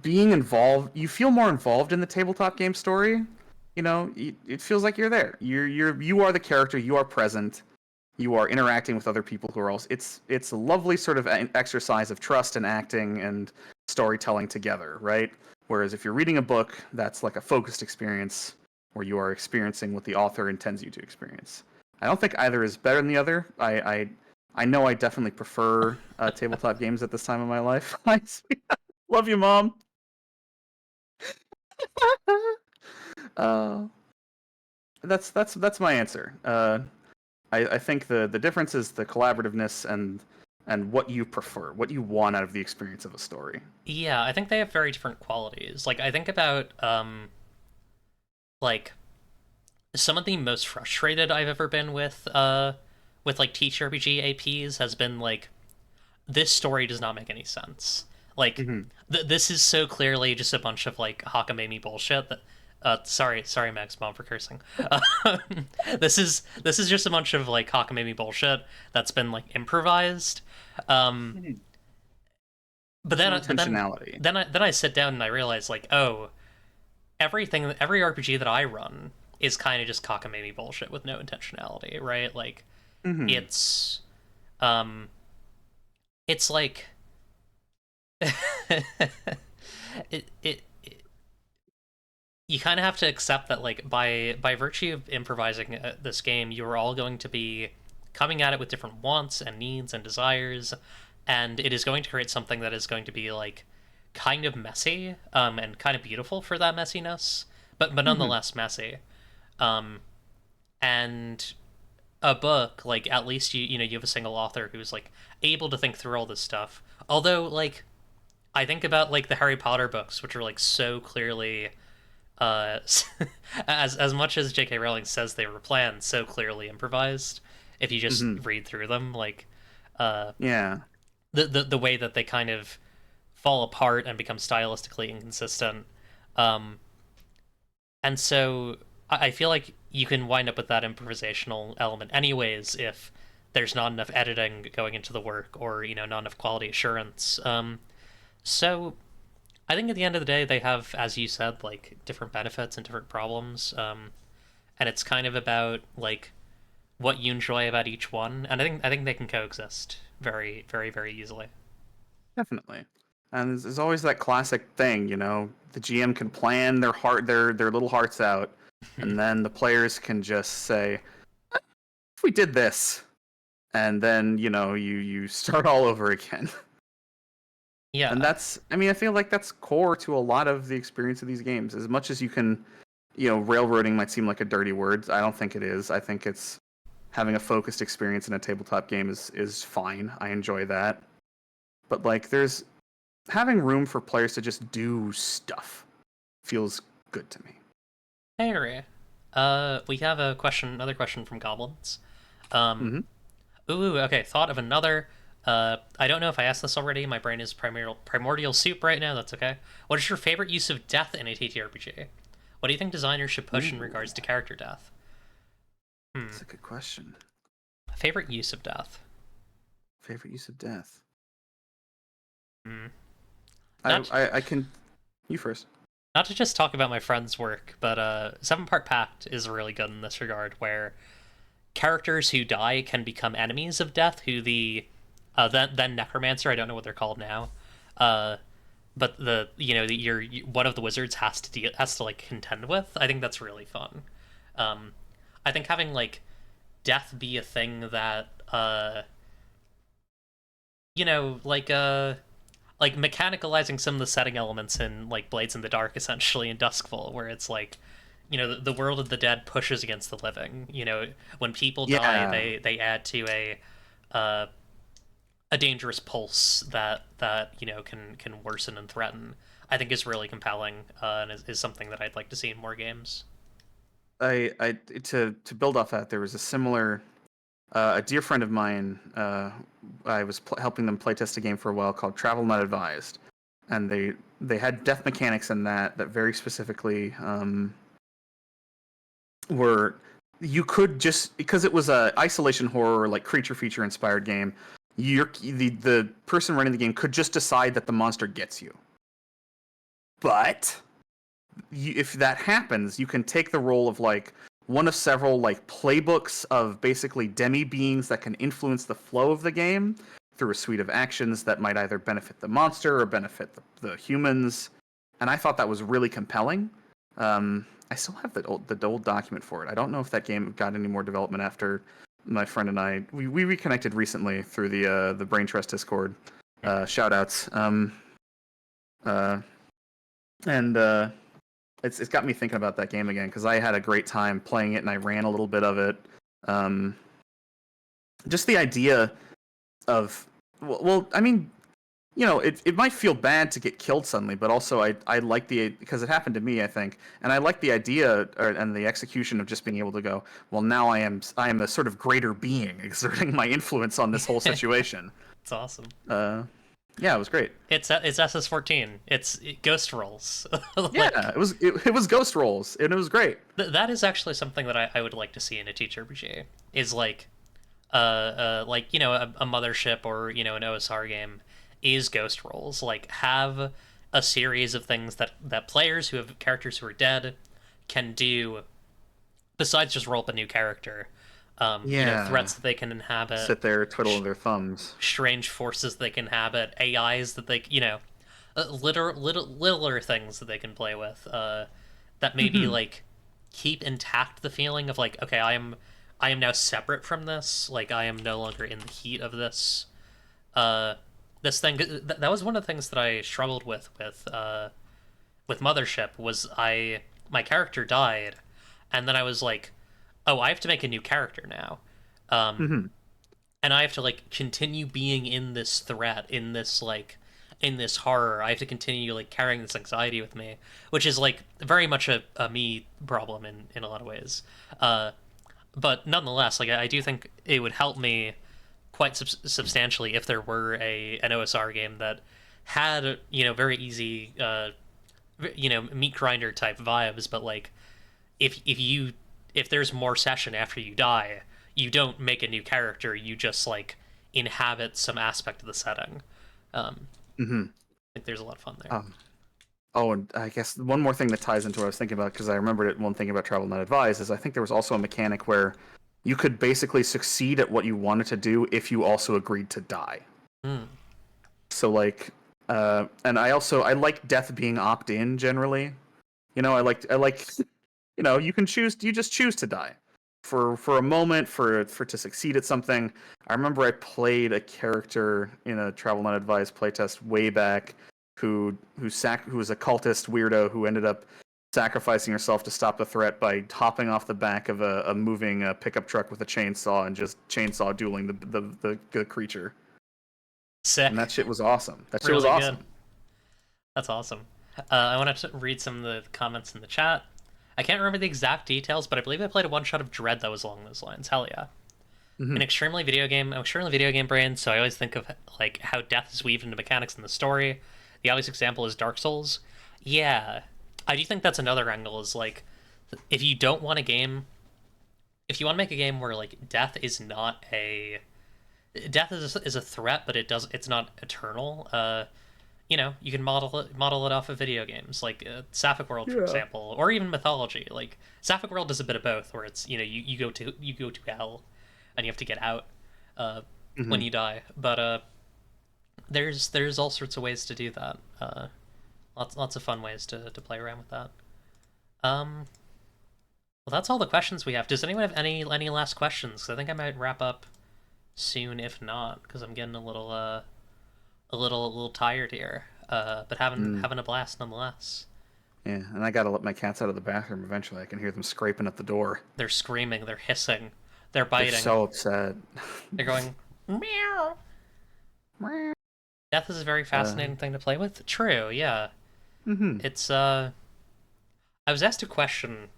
Being involved, you feel more involved in the tabletop game story. It feels like you're there. You are the character. You are present. You are interacting with other people who are also. It's a lovely sort of exercise of trust and acting and storytelling together, right? Whereas if you're reading a book, that's like a focused experience where you are experiencing what the author intends you to experience. I don't think either is better than the other. I know I definitely prefer tabletop games at this time of my life. Love you, mom. uh, that's my answer. I think the difference is the collaborativeness and what you prefer, what you want out of the experience of a story. Yeah, I think they have very different qualities. Like I think about like some of the most frustrated I've ever been with like TTRPG APs has been like this story does not make any sense. Like Mm-hmm. this is so clearly just a bunch of like Hakamemi bullshit that sorry Max Mom for cursing. This is just a bunch of like Hakamemi bullshit that's been like improvised. Um Mhm. but No then intentionality. I sit down and I realize like, oh, every RPG that I run is kind of just cockamamie bullshit with no intentionality, right? Like Mm-hmm. it's um it's like it you kind of have to accept that like by virtue of improvising this game, you're all going to be coming at it with different wants and needs and desires, and it is going to create something that is going to be like kind of messy and kind of beautiful for that messiness, but Mm-hmm. nonetheless messy. um and a book, like at least you have a single author who's like able to think through all this stuff. Although like I think about like the Harry Potter books, which are like so clearly uh as much as J.K. Rowling says they were planned, so clearly improvised. If you just Mm-hmm. read through them, like uh Yeah. the way that they kind of fall apart and become stylistically inconsistent. um and so I feel like you can wind up with that improvisational element anyways if there's not enough editing going into the work, or not enough quality assurance. So I think at the end of the day they have, as you said, like different benefits and different problems. And it's kind of about like what you enjoy about each one, and I think they can coexist very very very easily. Definitely. And there's always that classic thing, the GM can plan their little hearts out, and then the players can just say, "If we did this," and then you start all over again. And Yeah. that's, I mean, I feel like that's core to a lot of the experience of these games. As much as you can, railroading might seem like a dirty word. I don't think it is. I think it's having a focused experience in a tabletop game is fine. I enjoy that. But like, there's having room for players to just do stuff feels good to me. I agree. We have another question from Goblins. Um, Mm-hmm. okay, thought of another. I don't know if I asked this already. My brain is primordial soup right now. That's okay. What is your favorite use of death in a TTRPG? What do you think designers should push in regards to character death? That's a good question. Favorite use of death? Favorite use of death? Hmm. I can. You first. Not to just talk about my friend's work, but Seven Part Pact is really good in this regard, where characters who die can become enemies of death, who then necromancer, I don't know what they're called now, but one of the wizards has to like contend with. I think that's really fun. I think having like death be a thing that like mechanicalizing some of the setting elements in like Blades in the Dark, essentially in Duskfall, where it's like, the world of the dead pushes against the living. When people die, they add to uh, a dangerous pulse that can worsen and threaten. I think is really compelling, and is something that I'd like to see in more games. I to build off that, there was a similar a dear friend of mine. I was helping them playtest a game for a while called Travel Not Advised, and they had death mechanics in that very specifically were you could just, because it was a isolation horror like creature feature inspired game. The person running the game could just decide that the monster gets you, but if that happens, you can take the role of like one of several like playbooks of basically demi beings that can influence the flow of the game through a suite of actions that might either benefit the monster or benefit the humans. And I thought that was really compelling. I still have the old document for it. I don't know if that game got any more development after my friend and I we reconnected recently through the Brain Trust Discord. Shout outs. And It's got me thinking about that game again because I had a great time playing it and I ran a little bit of it. Um, just the idea of, well, I mean, it might feel bad to get killed suddenly, but also I like because it happened to me, I think, and I like the idea and the execution of just being able to go, well, now I am a sort of greater being exerting my influence on this whole situation. It's awesome. Yeah, it was great. It's SS14. It's Ghost Rolls. Like, Yeah, it was Ghost Rolls, and it was great. That is actually something that I would like to see in a TTRPG. Is like, a mothership or an OSR game is Ghost Rolls. Like, have a series of things that players who have characters who are dead can do besides just roll up a new character. Threats that they can inhabit, Sit there twiddling their thumbs. strange forces they can inhabit, AIs that they littler things that they can play with, that maybe like keep intact the feeling of like, okay, I am now separate from this, like I am no longer in the heat of this thing. That was one of the things that I struggled with Mothership. Was my character died, and then I was like, oh, I have to make a new character now. And I have to like continue being in this threat, in this horror. I have to continue like carrying this anxiety with me, which is like very much a me problem in a lot of ways. But nonetheless, like I do think it would help me quite substantially if there were an OSR game that had very easy meat grinder type vibes, but like if there's more session after you die, you don't make a new character, you just like inhabit some aspect of the setting. I think there's a lot of fun there. Oh, and I guess one more thing that ties into what I was thinking about, because I remembered it one thing about Travel Not Advised, is I think there was also a mechanic where you could basically succeed at what you wanted to do if you also agreed to die. So like, and I like death being opt-in generally. I like you can choose. You just choose to die for a moment, for to succeed at something. I remember I played a character in a Travel Not Advised playtest way back who was a cultist weirdo who ended up sacrificing herself to stop the threat by hopping off the back of a moving pickup truck with a chainsaw and just chainsaw dueling the creature. And that Sick. shit was awesome. That shit was Really good. awesome. That's awesome. I want to read some of the comments in the chat. I can't remember the exact details, but I believe I played a one-shot of Dread that was along those lines. Hell yeah. Mm-hmm. I'm extremely video game brain, so I always think of like how death is weaved into mechanics in the story. The obvious example is Dark Souls. Yeah, I do think that's another angle. Is like, if you don't want a game, if you want to make a game where like death is a threat, but it's not eternal. You can model it off of video games, like Sapphic World, for example, or even mythology. Like Sapphic World does a bit of both, where it's you go to hell, and you have to get out when you die. But there's all sorts of ways to do that. Lots of fun ways to play around with that. Well, that's all the questions we have. Does anyone have any last questions? 'Cause I think I might wrap up soon, if not, because I'm getting a little tired here. But having a blast nonetheless. Yeah, and I gotta let my cats out of the bathroom eventually. I can hear them scraping at the door. They're screaming, they're hissing, they're biting. They're so upset. They're going meow. Death is a very fascinating thing to play with. True, yeah. It's I was asked a question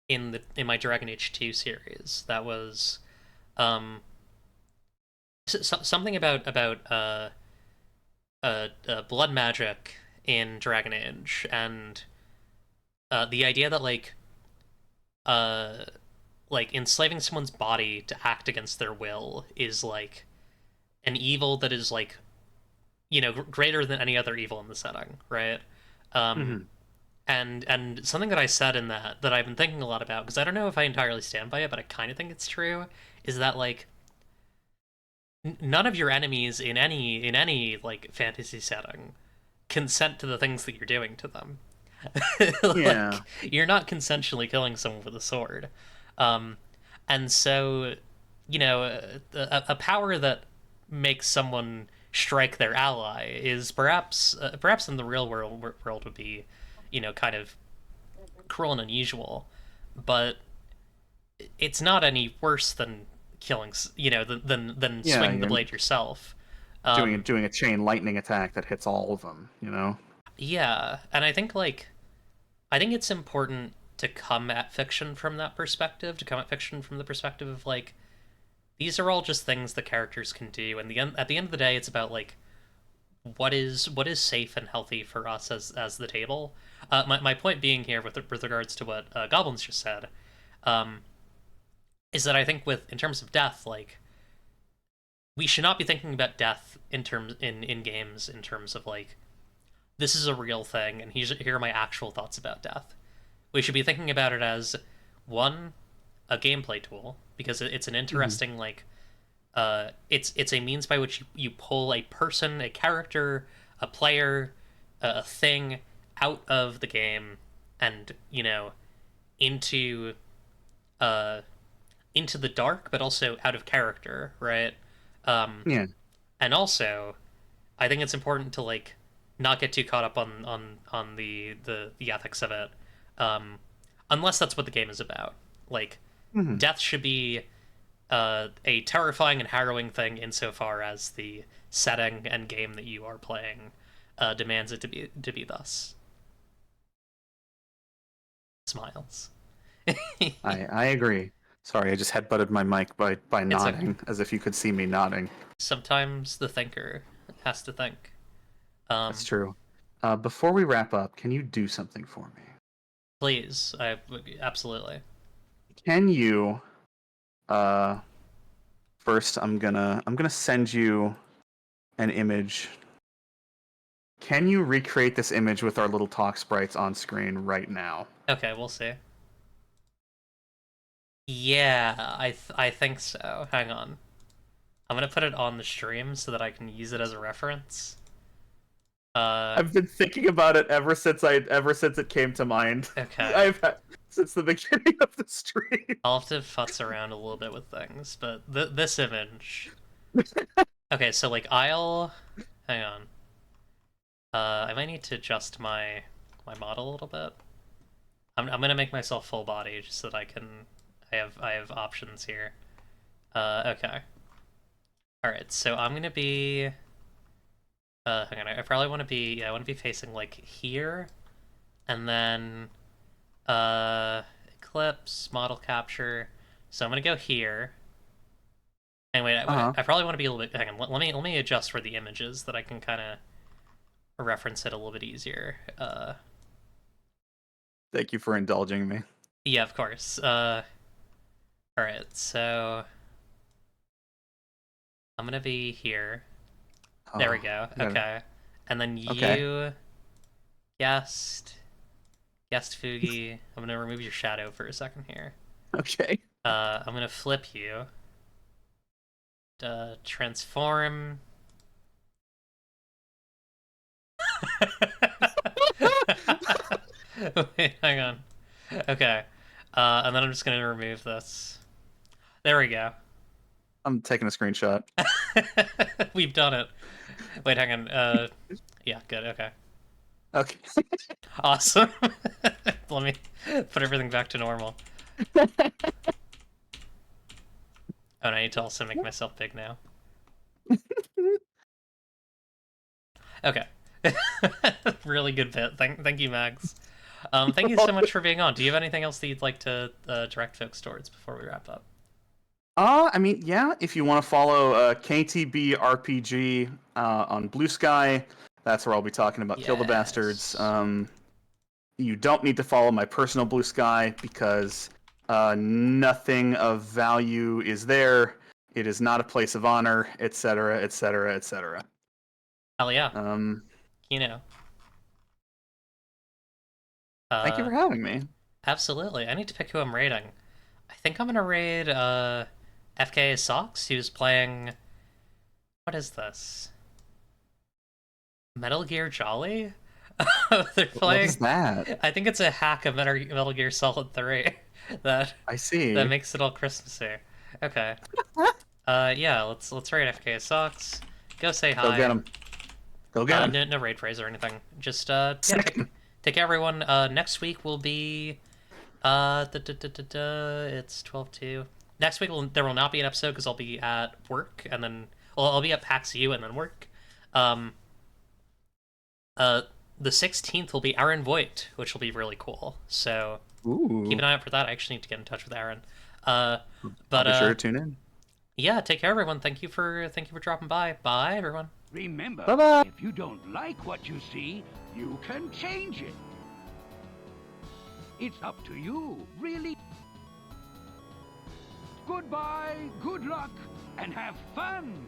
in my Dragon Age 2 series that was something about blood magic in Dragon Age, and the idea that like enslaving someone's body to act against their will is like an evil that is like greater than any other evil in the setting, right? And something that I said in that I've been thinking a lot about, because I don't know if I entirely stand by it, but I kind of think it's true, is that like none of your enemies in any like fantasy setting consent to the things that you're doing to them. Yeah. You're not consensually killing someone with a sword. And so, a power that makes someone strike their ally is perhaps in the real world would be, kind of cruel and unusual, but it's not any worse than killing, than swinging the blade yourself. Doing a chain lightning attack that hits all of them, Yeah, and I think it's important to come at fiction from that perspective, to come at fiction from the perspective of like, these are all just things the characters can do, and at the end of the day, it's about like what is safe and healthy for us as the table. My point being here with regards to what Goblins just said, is that I think in terms of death, like we should not be thinking about death in games in terms of like, this is a real thing, and here are my actual thoughts about death. We should be thinking about it as one, a gameplay tool, because it's an interesting like it's a means by which you pull a person, a character, a player, a thing out of the game and into the dark, but also out of character, right? Yeah. And also, I think it's important to like not get too caught up on the ethics of it, unless that's what the game is about. Like, death should be a terrifying and harrowing thing insofar as the setting and game that you are playing demands it to be thus. Smiles. I agree. Sorry, I just headbutted my mic by nodding, as if you could see me nodding. Sometimes the thinker has to think. That's true. Before we wrap up, can you do something for me? Please, absolutely. Can you? First, I'm gonna send you an image. Can you recreate this image with our little talk sprites on screen right now? Okay, we'll see. Yeah, I think so. Hang on. I'm gonna put it on the stream so that I can use it as a reference. I've been thinking about it ever since it came to mind. Okay. Since the beginning of the stream. I'll have to futz around a little bit with things, but this image. Okay, so like hang on. I might need to adjust my model a little bit. I'm gonna make myself full body just so that I have options here. Okay. All right, so I'm gonna be. Hang on. I probably want to be. Yeah, I want to be facing like here, and then eclipse model capture. So I'm gonna go here. And wait, I probably want to be a little bit. Hang on. Let me adjust for the images that I can kind of reference it a little bit easier. Thank you for indulging me. Yeah, of course. All right, so I'm gonna be here. There we go. Okay. And then you guessed Fugi. I'm gonna remove your shadow for a second here. Okay. I'm gonna flip you. Transform. Wait, hang on. Okay. And then I'm just gonna remove this. There we go. I'm taking a screenshot. We've done it. Wait, hang on. Yeah, good. Okay. Okay. Awesome. Let me put everything back to normal. Oh, and I need to also make myself big now. Okay. Really good bit. Thank you, Mags. Thank you so much for being on. Do you have anything else that you'd like to direct folks towards before we wrap up? I mean, yeah, if you want to follow KTB RPG on Blue Sky, that's where I'll be talking about Kill the Bastards. You don't need to follow my personal Blue Sky because nothing of value is there. It is not a place of honor, etc., etc., etc. Hell yeah. You know. Thank you for having me. Absolutely. I need to pick who I'm raiding. I think I'm gonna raid FK Socks, who's playing. What is this? Metal Gear Jolly? They're playing. What is that? I think it's a hack of Metal Gear Solid 3 that I see. that makes it all Christmassy. Okay. Yeah, let's raid FK Socks. Go say hi. Go get him. Go get him. No raid phrase or anything. Just yeah, take care, everyone. Next week will be it's 12/2. Next week there will not be an episode because I'll be at work and then I'll be at PAX U and then work. The 16th will be Aaron Voigt, which will be really cool. So keep an eye out for that. I actually need to get in touch with Aaron. But I'll be sure to tune in. Yeah, take care, everyone. Thank you for dropping by. Bye, everyone. Remember, Bye-bye. if you don't like what you see, you can change it. It's up to you, really. Goodbye, good luck, and have fun